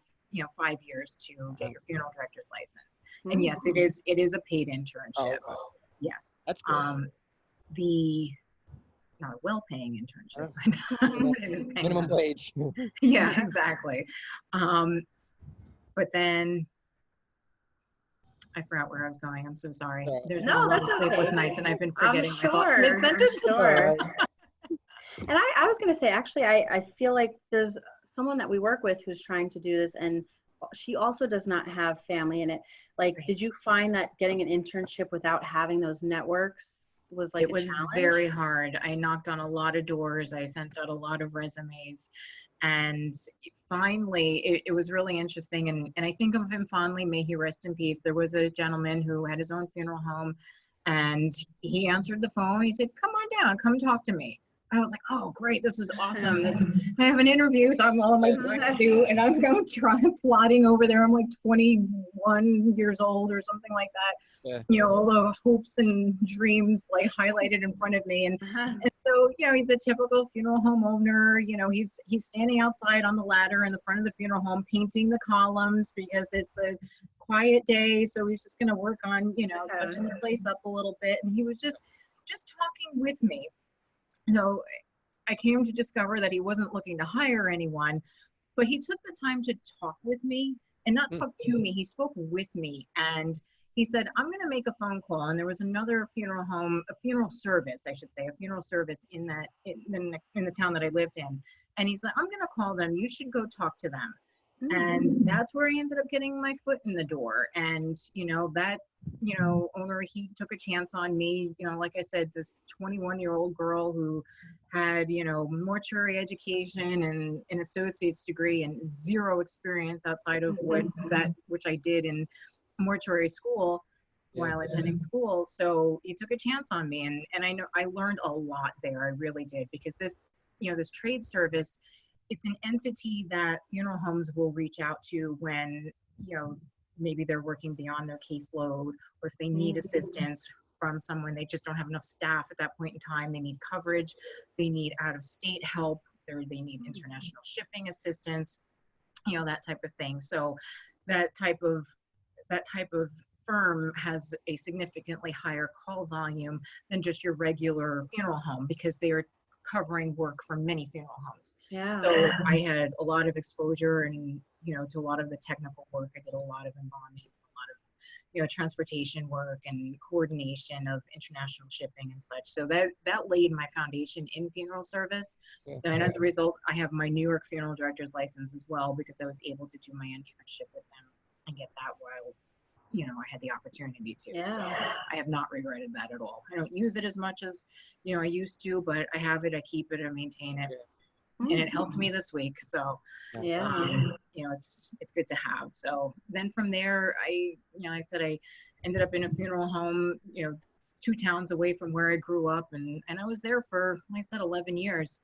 years to get your funeral director's license. And yes, it is a paid internship. Oh, okay. Yes. That's good. Not a well-paying internship, Minimum- but it is paying Minimum enough. wage. Yeah, exactly. But then I forgot where I was going. I'm so sorry. There's been a lot of sleepless nights, and I've been forgetting my thoughts mid-sentence. Sure. And I was going to say, actually, I feel like there's someone that we work with who's trying to do this, and she also does not have family in it. Like, did you find that getting an internship without having those networks was like it was challenge? very hard. I knocked on a lot of doors. I sent out a lot of resumes, and finally it was really interesting. And I think of him fondly, may he rest in peace. There was a gentleman who had his own funeral home, and he answered the phone. He said, "Come on down, come talk to me." I was like, "Oh, great, this is awesome. I have an interview, so I'm all in my black suit, and I'm going plodding over there. I'm like 21 years old or something like that. Yeah. You know, all the hopes and dreams like highlighted in front of me. And so, you know, he's a typical funeral home owner. You know, he's standing outside on the ladder in the front of the funeral home, painting the columns because it's a quiet day. So he's just going to work on, you know, touching the place up a little bit. And he was just talking with me. So I came to discover that he wasn't looking to hire anyone, but he took the time to talk with me and not talk to me. He spoke with me, and he said, "I'm going to make a phone call." And there was another funeral home, a funeral service, I should say, a funeral service in the town that I lived in. And he's like, "I'm going to call them. You should go talk to them." And that's where I ended up getting my foot in the door. And, you know, that, you know, owner, he took a chance on me. You know, like I said, this 21-year-old girl who had, you know, mortuary education and an associate's degree and zero experience outside of which I did in mortuary school while attending school. So he took a chance on me. And I know I learned a lot there. I really did, because this, you know, this trade service, it's an entity that funeral homes will reach out to when, you know, maybe they're working beyond their caseload, or if they need assistance from someone, they just don't have enough staff at that point in time. They need coverage, they need out-of-state help, or they need international shipping assistance, you know, that type of thing. So that type of firm has a significantly higher call volume than just your regular funeral home, because they are covering work for many funeral homes. Yeah. So I had a lot of exposure and, you know, to a lot of the technical work. I did a lot of embalming, a lot of, you know, transportation work and coordination of international shipping and such. So that laid my foundation in funeral service. And as a result, I have my New York funeral director's license as well, because I was able to do my internship with them and get that while, you know, I had the opportunity to. So I have not regretted that at all. I don't use it as much as, you know, I used to, but I have it, I keep it, I maintain it. And it helped me this week. So, you know, it's good to have. So then from there, I ended up in a funeral home, you know, 2 towns away from where I grew up. And I was there for, like I said, 11 years.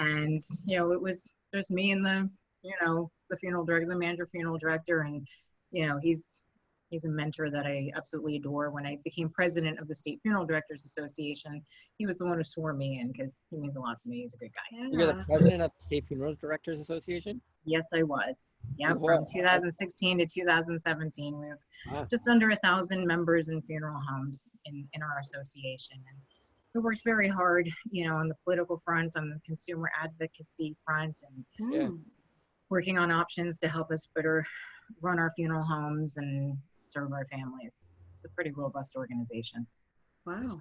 And, you know, it was just me and the, you know, the funeral director, the manager funeral director. And, you know, he's a mentor that I absolutely adore. When I became president of the State Funeral Directors Association, he was the one who swore me in, because he means a lot to me. He's a good guy. You're the president of the State Funeral Directors Association? Yes, I was. Yeah, from 2016 to 2017, we have just under 1,000 members in funeral homes in our association. And we worked very hard, you know, on the political front, on the consumer advocacy front, and working on options to help us better run our funeral homes and serve our families. It's a pretty robust organization. Wow.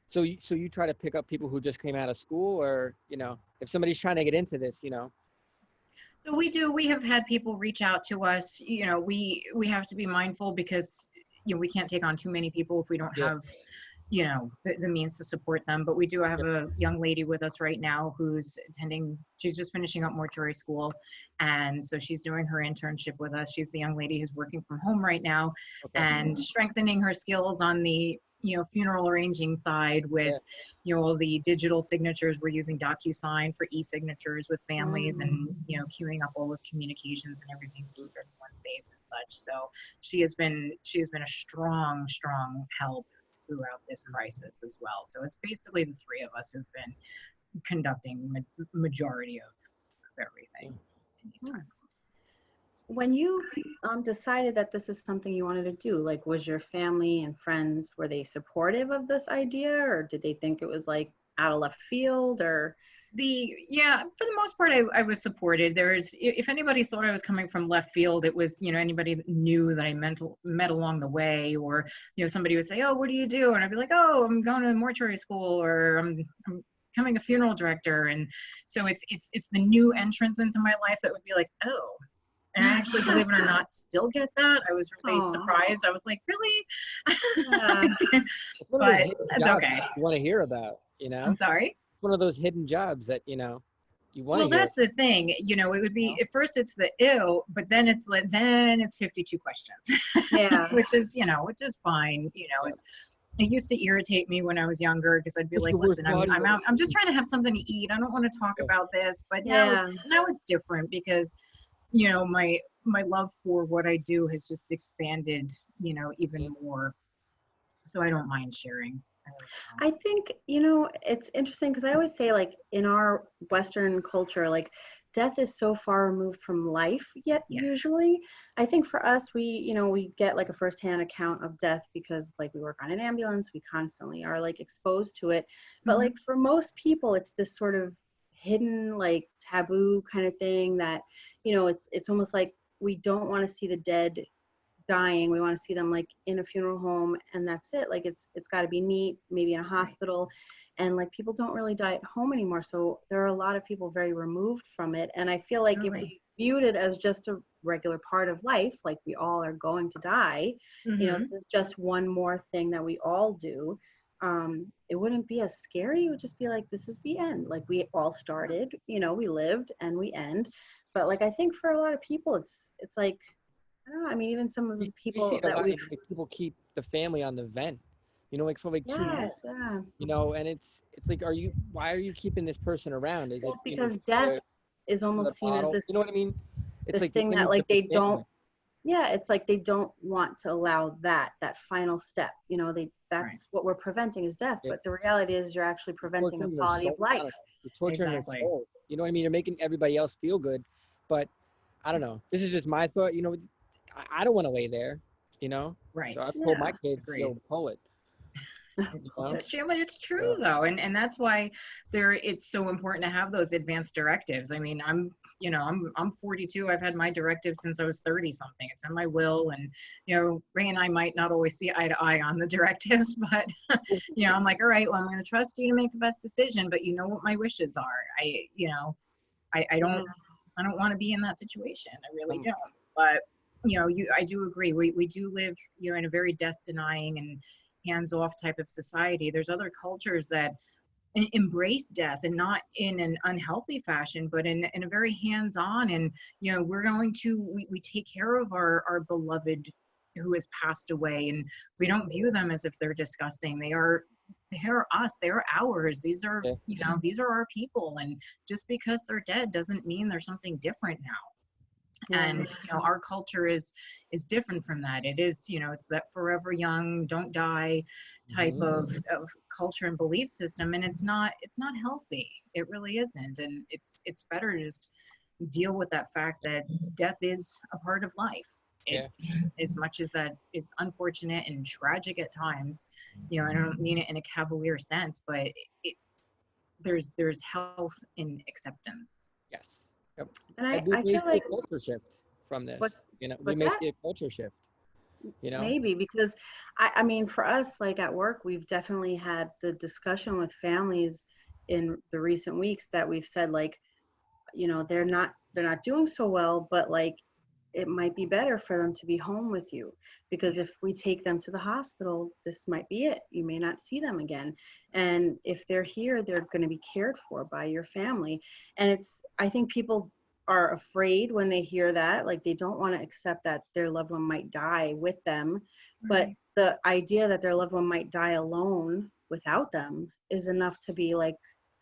So you try to pick up people who just came out of school, or, you know, if somebody's trying to get into this, you know? So we have had people reach out to us. You know, we have to be mindful, because, you know, we can't take on too many people if we don't have, you know, the means to support them. But we do have a young lady with us right now who's she's just finishing up mortuary school. And so she's doing her internship with us. She's the young lady who's working from home right now and strengthening her skills on the, you know, funeral arranging side with, you know, all the digital signatures. We're using DocuSign for e-signatures with families and, you know, queuing up all those communications and everything to keep everyone safe and such. So she has been a strong help throughout this crisis as well. So it's basically the three of us who've been conducting majority of everything in these times. When you decided that this is something you wanted to do, like, was your family and friends, were they supportive of this idea, or did they think it was like out of left field? Or Yeah, for the most part, I was supported. If anybody thought I was coming from left field, it was, anybody that knew that I met along the way, or, somebody would say, oh, what do you do? And I'd be like, oh, I'm going to mortuary school, or I'm becoming a funeral director. And so it's the new entrance into my life that would be like, oh. And I actually, believe it or not, still get that. I was really surprised. I was like, really? But it's okay. You want to hear about, I'm sorry? One of those hidden jobs that, you want to Well, that's the thing. It would be, at first it's the ew, but then it's 52 questions. Yeah. which is fine. It used to irritate me when I was younger because I'd be like, listen, I'm out. I'm just trying to have something to eat. I don't want to talk about this. But now it's different because my love for what I do has just expanded, even more. So I don't mind sharing. I think, it's interesting because I always say, like, in our Western culture, like, death is so far removed from life yet usually. I think for us, we get like a firsthand account of death because, like, we work on an ambulance, we constantly are like exposed to it. But like for most people, it's this sort of hidden, like, taboo kind of thing that, it's almost like we don't want to see the dead dying. We want to see them like in a funeral home, and that's it. Like it's got to be neat, maybe in a hospital. And like people don't really die at home anymore. So there are a lot of people very removed from it. And I feel like if we viewed it as just a regular part of life, like we all are going to die, this is just one more thing that we all do. It wouldn't be as scary. It would just be like, this is the end. Like we all started, we lived and we end. But like, I think for a lot of people, it's like, I don't know. I mean, even some of the people that we people keep the family on the vent, like for like 2 years, and it's like, why are you keeping this person around? Is it because death is almost seen as this, you know what I mean? It's this like thing that like they don't, it's like they don't want to allow that final step. That's what we're preventing is death. But the reality is you're actually preventing a quality of life. You're torturing your soul. You know what I mean? You're making everybody else feel good, but I don't know. This is just my thought. I don't want to lay there, Right. So I've told my kids, pull it. It's true though. And that's why it's so important to have those advanced directives. I mean, I'm 42. I've had my directive since I was 30 something. It's in my will. And, Ray and I might not always see eye to eye on the directives, but, I'm like, all right, well, I'm going to trust you to make the best decision, but you know what my wishes are. I don't want to be in that situation. I really don't. But, I do agree. We do live, in a very death denying and hands-off type of society. There's other cultures that embrace death, and not in an unhealthy fashion, but in a very hands-on. And we're going to we take care of our beloved who has passed away, and we don't view them as if they're disgusting. They are us. They are ours. These are these are our people. And just because they're dead doesn't mean there's something different now. And our culture is different from that. It is it's that forever young, don't die type of culture and belief system, and it's not healthy. It really isn't. And it's better to just deal with that fact that death is a part of life. As much as that is unfortunate and tragic at times, I don't mean it in a cavalier sense, but there's health in acceptance. Yes. And I feel like a culture shift from this. We may see a culture shift. Maybe because I mean, for us, like at work, we've definitely had the discussion with families in the recent weeks that we've said, like, they're not doing so well, but like it might be better for them to be home with you, because if we take them to the hospital, this might be it. You may not see them again. And if they're here, they're going to be cared for by your family. And I think people are afraid when they hear that, like they don't want to accept that their loved one might die with them. But the idea that their loved one might die alone without them is enough to be like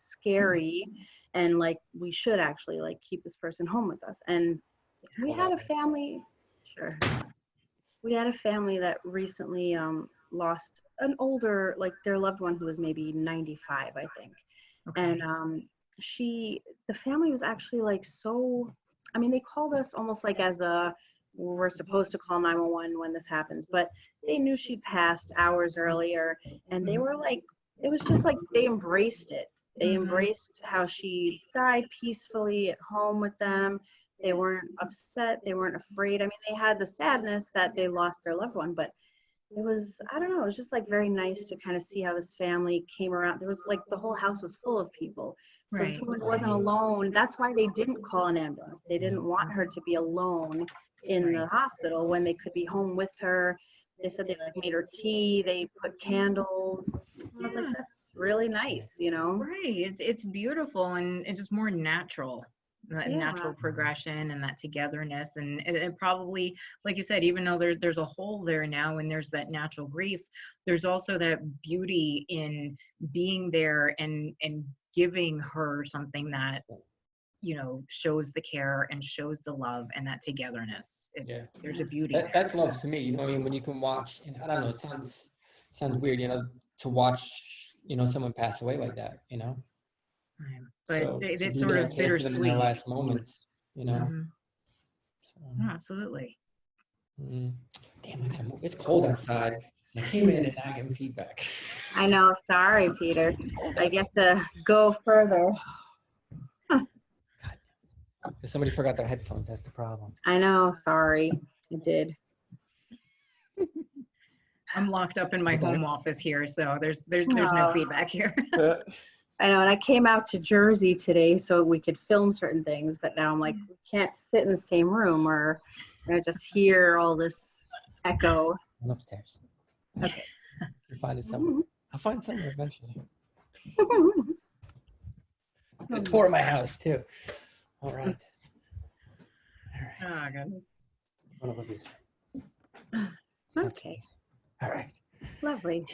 scary. And like, we should actually like keep this person home with us. And we had a family. Sure. We had a family that recently lost an older, like their loved one who was maybe 95, I think. Okay. And the family was actually like so, I mean, they called us almost like as we're supposed to call 911 when this happens, but they knew she'd passed hours earlier, and they were like, it was just like they embraced it. They embraced how she died peacefully at home with them. They weren't upset. They weren't afraid. I mean, they had the sadness that they lost their loved one, but it was, I don't know, it was just like very nice to kind of see how this family came around. There was like the whole house was full of people. So this woman wasn't alone. That's why they didn't call an ambulance. They didn't want her to be alone in the hospital when they could be home with her. They said they like made her tea. They put candles. I was like, that's really nice, you know? Right. It's beautiful, and it's just more natural. That natural progression and that togetherness, and it probably, like you said, even though there's a hole there now and there's that natural grief, there's also that beauty in being there and giving her something that, you know, shows the care and shows the love and that togetherness. There's a beauty there. That's love to me, you know what I mean? When you can watch, and I don't know, it sounds weird, you know, to watch, you know, someone pass away like that, you know. But so it's sort of bittersweet in their last moments, you know. So, absolutely. Damn, I gotta move. It's cold outside. I came in and not getting feedback. I know. Sorry, Peter. I guess to go further. Somebody forgot their headphones. That's the problem. I know. Sorry, I did. I'm locked up in my home office here, so there's no feedback here. I know, and I came out to Jersey today so we could film certain things, but now I'm like, we can't sit in the same room or I just hear all this echo. I'm upstairs. Okay. You'll find it somewhere. I'll find somewhere eventually. I tore my house too. All right. All right. Oh, goodness. One of these. Okay. All right. Lovely.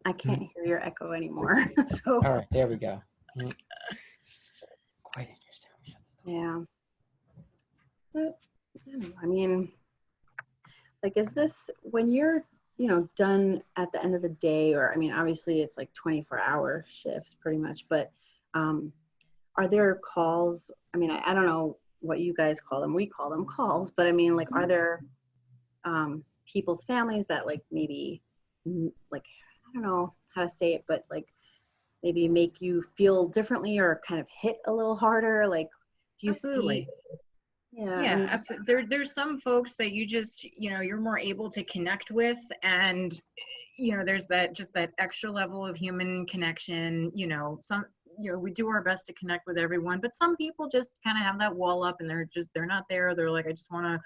I can't hear your echo anymore. So. All right, there we go. Quite interesting. Yeah. But, I mean, like, is this when you're, you know, done at the end of the day, or I mean, obviously it's like 24-hour shifts pretty much, but are there calls? I mean, I don't know what you guys call them. We call them calls, but I mean, like, are there people's families that like maybe like, I don't know how to say it, but like maybe make you feel differently or kind of hit a little harder? Like, do you Absolutely. see? Yeah, absolutely. There's some folks that you just, you know, you're more able to connect with, and, you know, there's that, just that extra level of human connection. You know, we do our best to connect with everyone, but some people just kind of have that wall up and they're not there. They're like, I just want to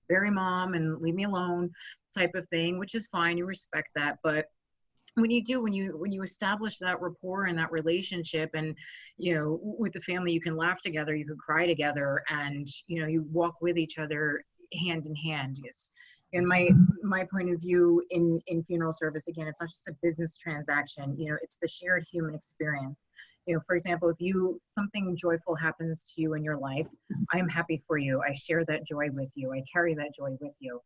bury mom and leave me alone type of thing, which is fine. You respect that. But when you establish that rapport and that relationship, and, you know, with the family, you can laugh together, you can cry together, and, you know, you walk with each other hand in hand. Yes. In my point of view in funeral service, again, it's not just a business transaction. You know, it's the shared human experience. You know, for example, if something joyful happens to you in your life, I am happy for you. I share that joy with you. I carry that joy with you.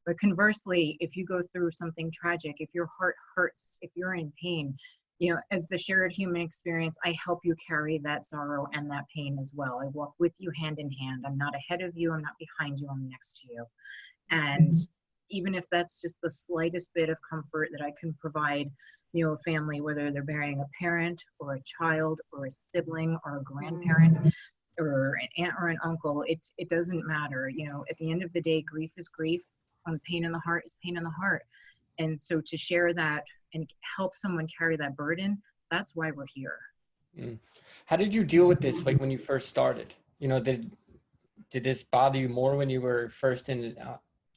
But conversely, if you go through something tragic, if your heart hurts, if you're in pain, you know, as the shared human experience, I help you carry that sorrow and that pain as well. I walk with you hand in hand. I'm not ahead of you. I'm not behind you. I'm next to you. And even if that's just the slightest bit of comfort that I can provide, you know, a family, whether they're burying a parent or a child or a sibling or a grandparent or an aunt or an uncle, it doesn't matter. You know, at the end of the day, grief is grief. Pain in the heart is pain in the heart. And so to share that and help someone carry that burden, that's why we're here. How did you deal with this, like when you first started? You know, did this bother you more when you were first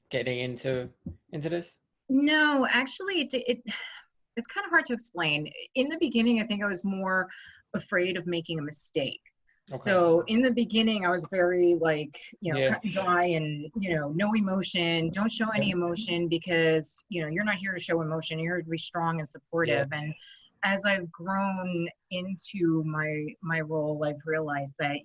getting into this? No, actually, it's kind of hard to explain. In the beginning, I think I was more afraid of making a mistake. Okay. So in the beginning, I was very like, you know, cut and dry and, you know, no emotion, don't show any emotion, because, you know, you're not here to show emotion. You're here to be strong and supportive. And as I've grown into my role, I've realized that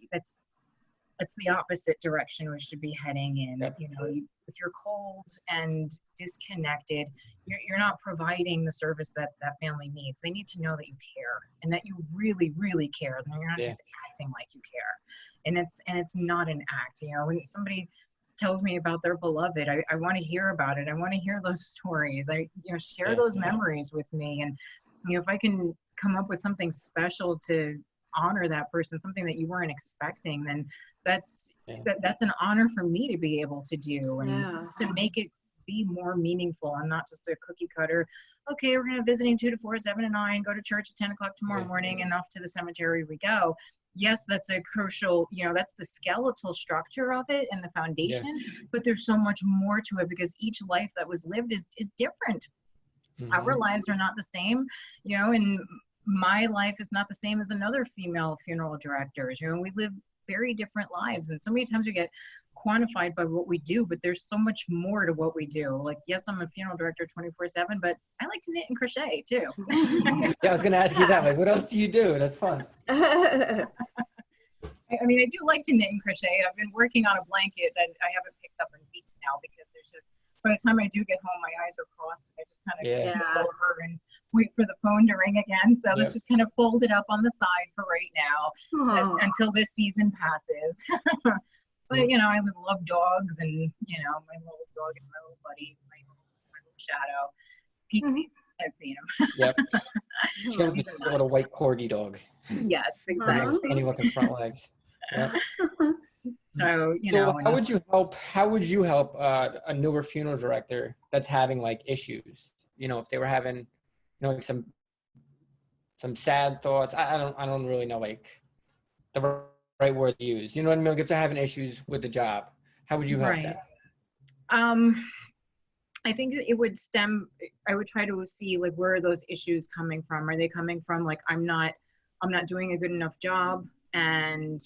it's the opposite direction we should be heading in. Yep. You know, if you're cold and disconnected, you're not providing the service that that family needs. They need to know that you care and that you really, really care. And you're not just acting like you care. And it's not an act. You know, when somebody tells me about their beloved, I want to hear about it. I want to hear those stories. Share those memories with me. And, you know, if I can come up with something special to honor that person, something that you weren't expecting, then that's an honor for me to be able to do, and just to make it be more meaningful and not just a cookie cutter. Okay, we're gonna visiting 2 to 4, 7 to 9, go to church at 10 o'clock tomorrow morning, and off to the cemetery we go. Yes, that's a crucial, you know, that's the skeletal structure of it and the foundation, but there's so much more to it because each life that was lived is different. Our lives are not the same, you know, and my life is not the same as another female funeral director's. You know, we live very different lives, and so many times we get quantified by what we do, but there's so much more to what we do. Like, yes, I'm a funeral director 24/7, but I like to knit and crochet too. Yeah, I was gonna ask you that. Like, what else do you do? That's fun. I mean, I do like to knit and crochet. I've been working on a blanket that I haven't picked up in weeks now because by the time I do get home, my eyes are crossed and I just kind of go over and wait for the phone to ring again. So let's just kind of fold it up on the side for right now until this season passes. But, you know, I love dogs, and, you know, my little dog is my little buddy, my little shadow. Peak season, I've seen him. Yep. She's got a little white corgi dog. Yes, exactly. Funny looking front legs. Yep. So, you know. How would you help a newer funeral director that's having like issues? You know, if they were having, you know, like some sad thoughts. I don't really know like the right word to use. You know what I mean? Like if they're having issues with the job, how would you help that? I think it would I would try to see like where are those issues coming from? Are they coming from like I'm not doing a good enough job? And,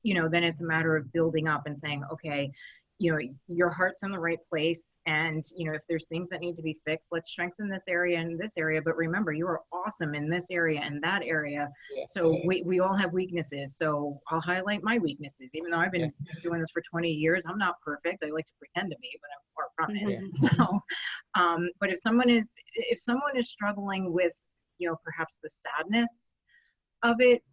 you know, then it's a matter of building up and saying, okay, you know, your heart's in the right place. And, you know, if there's things that need to be fixed, let's strengthen this area and this area. But remember, you are awesome in this area and that area. So we all have weaknesses. So I'll highlight my weaknesses. Even though I've been doing this for 20 years, I'm not perfect. I like to pretend to be, but I'm far from it. So, but if someone is struggling with, you know, perhaps the sadness of it,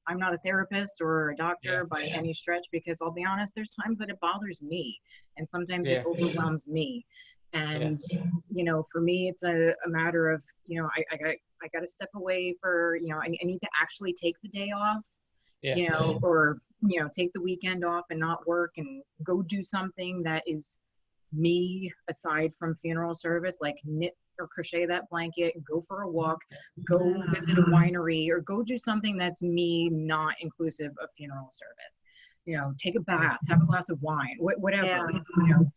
I'm not a therapist or a doctor by any stretch, because I'll be honest, there's times that it bothers me and sometimes it overwhelms me. And, you know, for me, it's a matter of, you know, I got to step away for, you know, I need to actually take the day off, you know, or, you know, take the weekend off and not work and go do something that is me aside from funeral service, like knit or crochet that blanket, go for a walk, go visit a winery, or go do something that's me, not inclusive of funeral service. You know, take a bath, have a glass of wine, whatever. You know,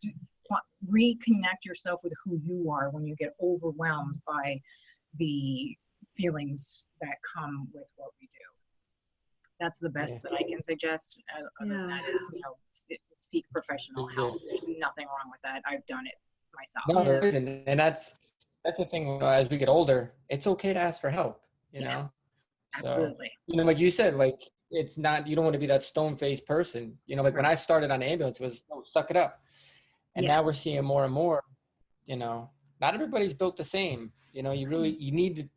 reconnect yourself with who you are when you get overwhelmed by the feelings that come with what we do. That's the best that I can suggest. Other than that is, you know, seek professional help. There's nothing wrong with that. I've done it myself. No, there isn't. And that's the thing, as we get older, it's okay to ask for help, you know? Absolutely. So, you know, like you said, like, it's not, you don't want to be that stone-faced person. You know, like when I started on ambulance, it was, oh, suck it up. And now we're seeing more and more, you know, not everybody's built the same. You know, you need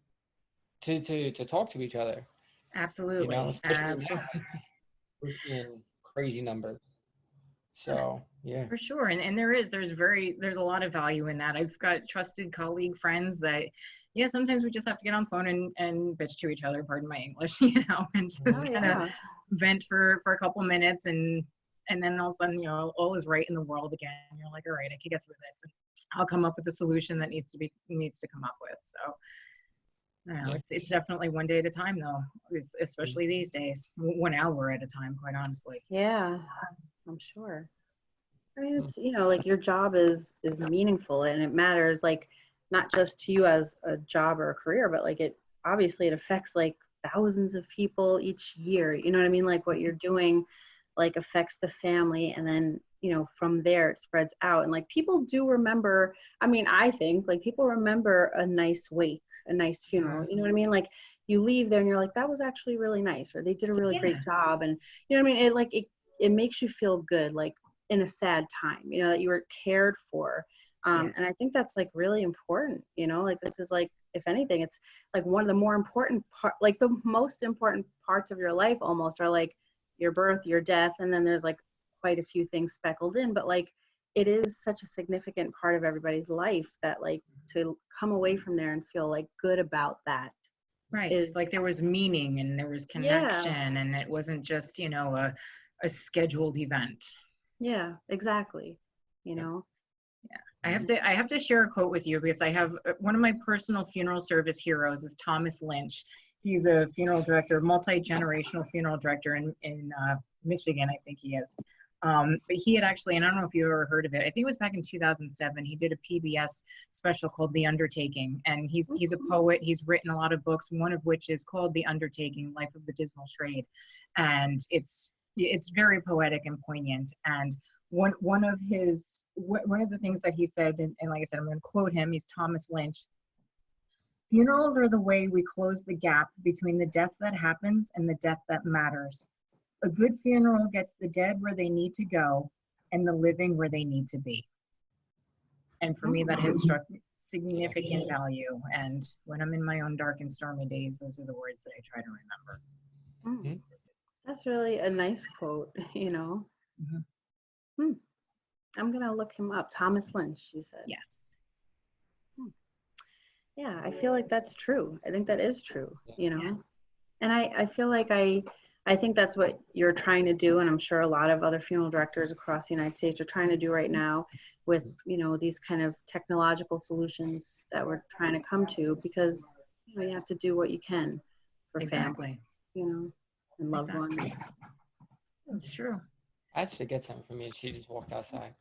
to talk to each other. Absolutely. You know, especially now, we're seeing crazy numbers. So, for sure. And there's a lot of value in that. I've got trusted colleague friends that, sometimes we just have to get on the phone and bitch to each other, pardon my English, you know, and just kind of vent for a couple minutes, and then all of a sudden, you know, all is right in the world again. You're like, all right, I can get through this, and I'll come up with the solution that needs to come up with. So, I don't know, it's definitely one day at a time, though, especially these days, 1 hour at a time, quite honestly. Yeah, I'm sure. I mean, it's, you know, like your job is meaningful, and it matters, like, not just to you as a job or a career, but like it affects like thousands of people each year. You know what I mean? Like what you're doing, like affects the family, and then, you know, from there it spreads out. And like people do remember, I mean, I think like people remember a nice wake, a nice funeral. You know what I mean? Like you leave there and you're like, that was actually really nice, or they did a really great job. And you know what I mean? It makes you feel good, like in a sad time, you know, that you were cared for. And I think that's like really important, you know, like this is like, if anything, it's like one of the more important like the most important parts of your life almost are like your birth, your death. And then there's like quite a few things speckled in, but like, it is such a significant part of everybody's life that like to come away from there and feel like good about that. Right. Is like there was meaning and there was connection and it wasn't just, you know, a scheduled event. Yeah, exactly. You know? Yeah. I have to share a quote with you because I have one of my personal funeral service heroes is Thomas Lynch. He's a funeral director, multi-generational funeral director in Michigan, I think he is. But he had actually, and I don't know if you ever heard of it, I think it was back in 2007, he did a PBS special called The Undertaking. And he's a poet. He's written a lot of books, one of which is called The Undertaking, Life of the Dismal Trade. And it's very poetic and poignant. And one of the things that he said, and like I said, I'm going to quote him, he's Thomas Lynch. Funerals are the way we close the gap between the death that happens and the death that matters. A good funeral gets the dead where they need to go and the living where they need to be. And for me, that has struck significant value. And when I'm in my own dark and stormy days, those are the words that I try to remember. Mm. That's really a nice quote, you know. I'm going to look him up. Thomas Lynch, you said. Yes. Yeah, I feel like that's true. I think that is true, you know. Yeah. And I feel like I think that's what you're trying to do, and I'm sure a lot of other funeral directors across the United States are trying to do right now with, you know, these kind of technological solutions that we're trying to come to, because you know, you have to do what you can for family, you know, and loved ones. That's true. I had to get something from me. She just walked outside.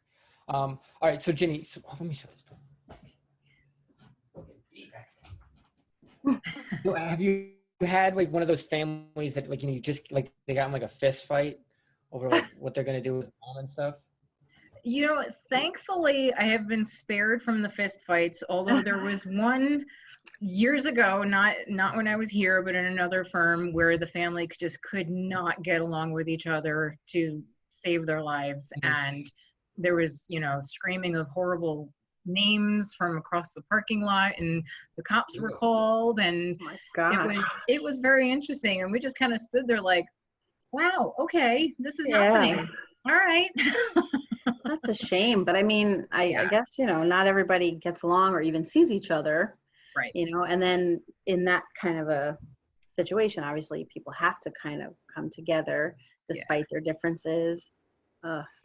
All right, so Ginny, let me show this. Have you had like one of those families that like, you know, you just like they got in like a fist fight over like what they're gonna do with mom and stuff? You know, thankfully I have been spared from the fist fights, although there was one years ago, not when I was here, but in another firm where the family just could not get along with each other to save their lives. And there was, you know, screaming of horrible names from across the parking lot, and the cops were called, and it was very interesting. And we just kind of stood there like, wow, okay, this is happening. All right. That's a shame. But I mean, I guess, you know, not everybody gets along or even sees each other. Right. You know, and then in that kind of a situation, obviously people have to kind of come together despite their differences.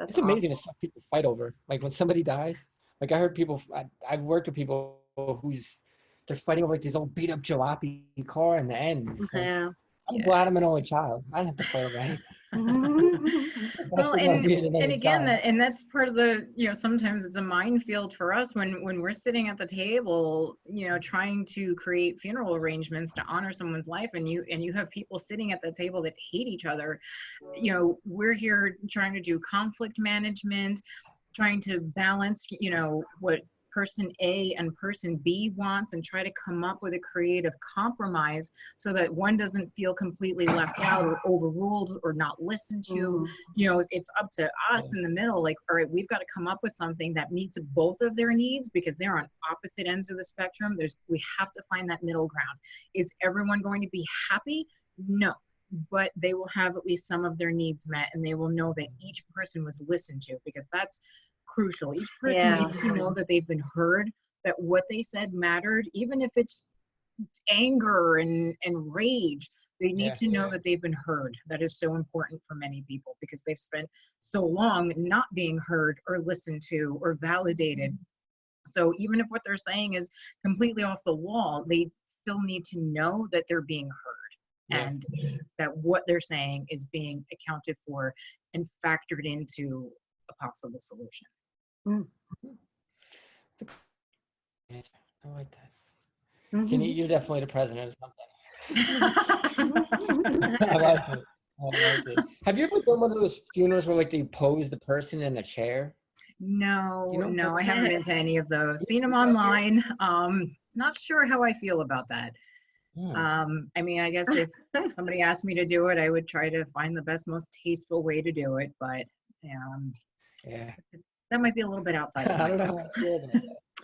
It's amazing to see people fight over. Like when somebody dies, like I heard people, I've worked with people they're fighting over like this old beat up jalopy car in the end. So I'm glad I'm an only child. I don't have to fight over anything. Well, and again, and that's part of the, you know, sometimes it's a minefield for us when we're sitting at the table, you know, trying to create funeral arrangements to honor someone's life, and you have people sitting at the table that hate each other. You know, we're here trying to do conflict management, trying to balance, you know, what person A and person B wants, and try to come up with a creative compromise so that one doesn't feel completely left out or overruled or not listened to. You know, it's up to us in the middle, like, all right, we've got to come up with something that meets both of their needs, because they're on opposite ends of the spectrum. We have to find that middle ground. Is everyone going to be happy? No, but they will have at least some of their needs met, and they will know that each person was listened to, because that's crucial. Each person needs to know that they've been heard, that what they said mattered, even if it's anger and rage. They need to know that they've been heard. That is so important for many people, because they've spent so long not being heard or listened to or validated. So even if what they're saying is completely off the wall, they still need to know that they're being heard, and that what they're saying is being accounted for and factored into a possible solution. I like that. Ginny, you're definitely the president or something. I like it. Have you ever done one of those funerals where like they pose the person in a chair? No, I haven't been to any of those. Seen them online. Not sure how I feel about that. I mean, I guess if somebody asked me to do it, I would try to find the best, most tasteful way to do it. But yeah, that might be a little bit outside of I my don't know. box.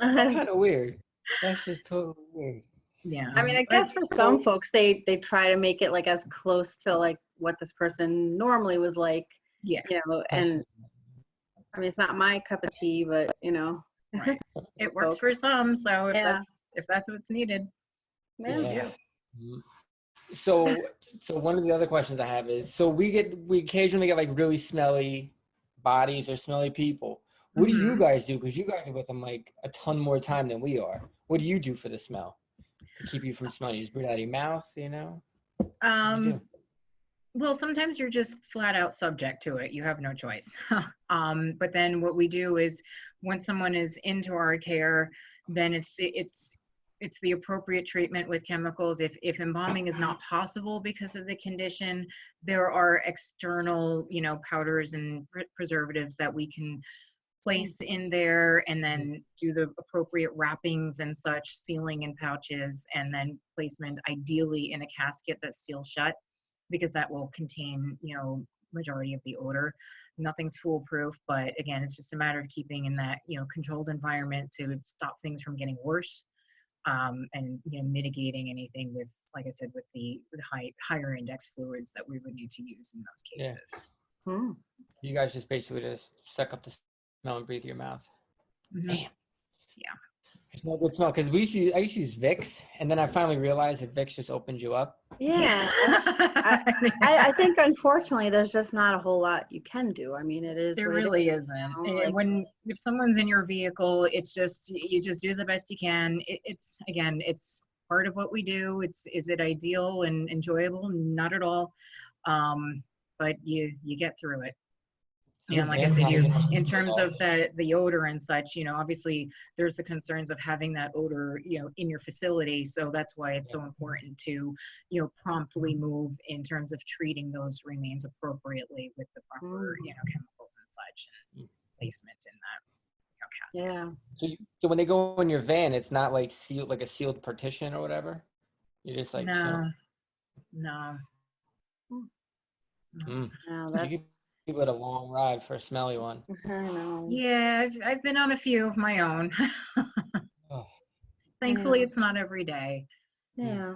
That's kind of weird. That's just totally weird. Yeah. I mean, I guess for some folks, they try to make it like as close to like what this person normally was like. Yeah. You know, and I mean, it's not my cup of tea, but you know. Right. It works for some, so if that's what's needed, that's what you do. So one of the other questions I have is, so we occasionally get like really smelly bodies or smelly people. What do you guys do? Because you guys are with them like a ton more time than we are. What do you do for the smell to keep you from smelling? You just breathe out of your mouth, you know? Well, sometimes you're just flat out subject to it. You have no choice. But then what we do is when someone is into our care, then it's the appropriate treatment with chemicals. If embalming is not possible because of the condition, there are external, powders and preservatives that we can place in there and then do the appropriate wrappings and such, sealing in pouches, and then placement ideally in a casket that seals shut, because that will contain, majority of the odor. Nothing's foolproof, but again, it's just a matter of keeping in that, controlled environment to stop things from getting worse. And mitigating anything with, like I said, with the higher index fluids that we would need to use in those cases. Yeah. You guys just basically just suck up the smell and breathe through your mouth. Damn. Yeah. It's no good smell, because I used to use Vicks, and then I finally realized that Vicks just opens you up. Yeah. I think unfortunately there's just not a whole lot you can do. I mean, it is. There really isn't. If someone's in your vehicle, it's just, you just do the best you can. It's part of what we do. Is it ideal and enjoyable? Not at all. But you get through it. And like I said, in terms of the odor and such, obviously there's the concerns of having that odor, in your facility. So that's why it's so important to, promptly move in terms of treating those remains appropriately with the proper, chemicals and such, and placement in that, casket. So when they go in your van, it's not like sealed, like a sealed partition or whatever? You're just like, No. Give it a long ride for a smelly one. I know. Yeah, I've been on a few of my own. Thankfully, it's not every day. Yeah.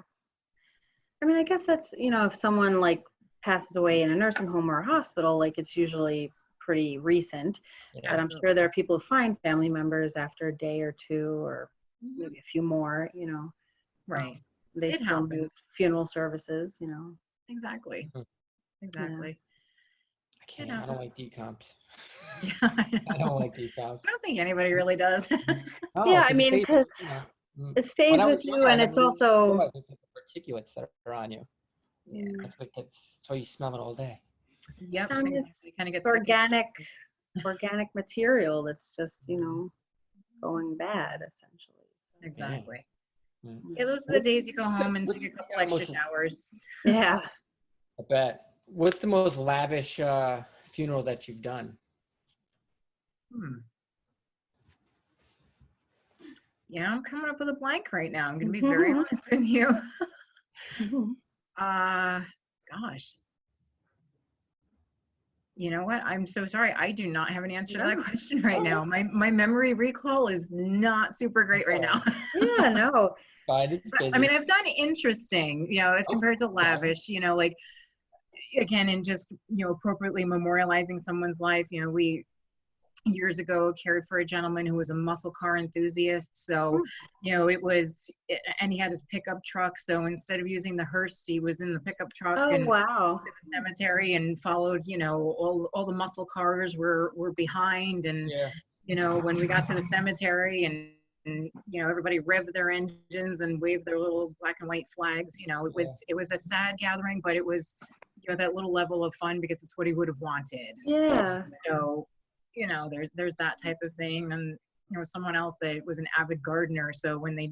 I mean, I guess that's, if someone like passes away in a nursing home or a hospital, like it's usually pretty recent. But I'm sure there are people who find family members after a day or two, or maybe a few more, Right. They still do funeral services, Exactly. Yeah. I don't like decomps. Yeah, I don't like decomps. I don't think anybody really does. Yeah, I mean, because it stays with you, and it's also the particulates that are on you. Yeah, that's why you smell it all day. Yep. It's kind of gets organic material that's just going bad essentially. So. Exactly. Yeah, those are the days you go home and take a couple extra showers. Yeah. I bet. What's the most lavish funeral that you've done? Yeah, I'm coming up with a blank right now. I'm going to be very honest with you. Gosh. You know what? I'm so sorry. I do not have an answer to that question right now. My memory recall is not super great right now. Yeah, no. I mean, I've done interesting, as compared to lavish, like, again, and just, appropriately memorializing someone's life. We years ago cared for a gentleman who was a muscle car enthusiast. So, and he had his pickup truck. So instead of using the hearse, he was in the pickup truck and wow. to the cemetery and followed, all the muscle cars were behind. And, when we got to the cemetery and everybody revved their engines and waved their little black and white flags, it was a sad gathering, but it was, that little level of fun because it's what he would have wanted. Yeah. So, there's that type of thing. And, someone else that was an avid gardener. So when they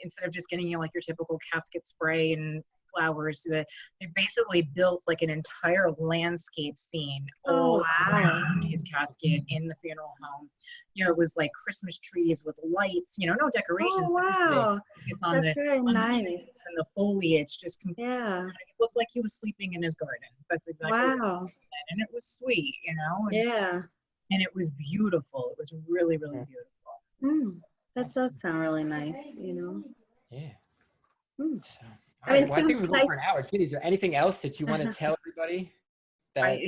instead of just getting, like your typical casket spray and flowers. They basically built like an entire landscape scene Oh, all around his casket in the funeral home. You know, it was like Christmas trees with lights, you know, no decorations. Oh, But wow. just on That's the, very on the nice. trees and the foliage, just completely. Yeah. It looked like he was sleeping in his garden. That's exactly what it Wow. was. And it was sweet, you know. Yeah. And it was beautiful. It was really, really beautiful. That does sound really nice, you know. Yeah. I So, mean, all right, it well, I think seems we're going for an hour. Ginny, is there anything else that you want to tell everybody that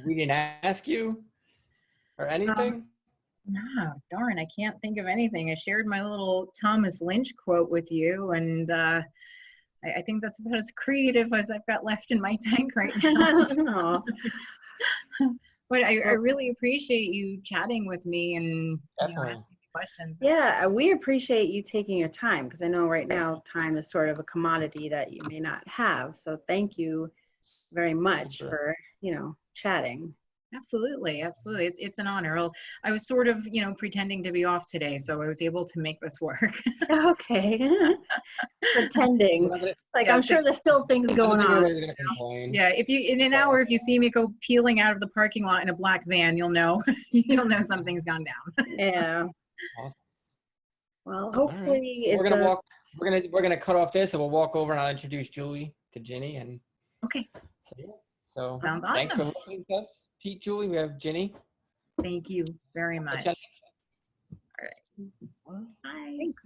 we didn't ask you or anything? No, darn, I can't think of anything. I shared my little Thomas Lynch quote with you, and I think that's about as creative as I've got left in my tank right now. But I really appreciate you chatting with me and you know, asking me questions. Yeah, we appreciate you taking your time, because I know right now time is sort of a commodity that you may not have. So thank you very much for, you know, chatting. Absolutely, absolutely. It's an honor. I was sort of, you know, pretending to be off today, so I was able to make this work. Okay. Pretending. Like, yeah, I'm sure there's still things going on. Yeah, if you in an hour, if you see me go peeling out of the parking lot in a black van, you'll know something's gone down. Yeah. Awesome. Well, hopefully so we're gonna cut off this, and we'll walk over and I'll introduce Julie to Ginny. And okay. So sounds awesome. Thanks for listening to us, Pete, Julie. We have Ginny. Thank you very much. All right. Bye. Thanks.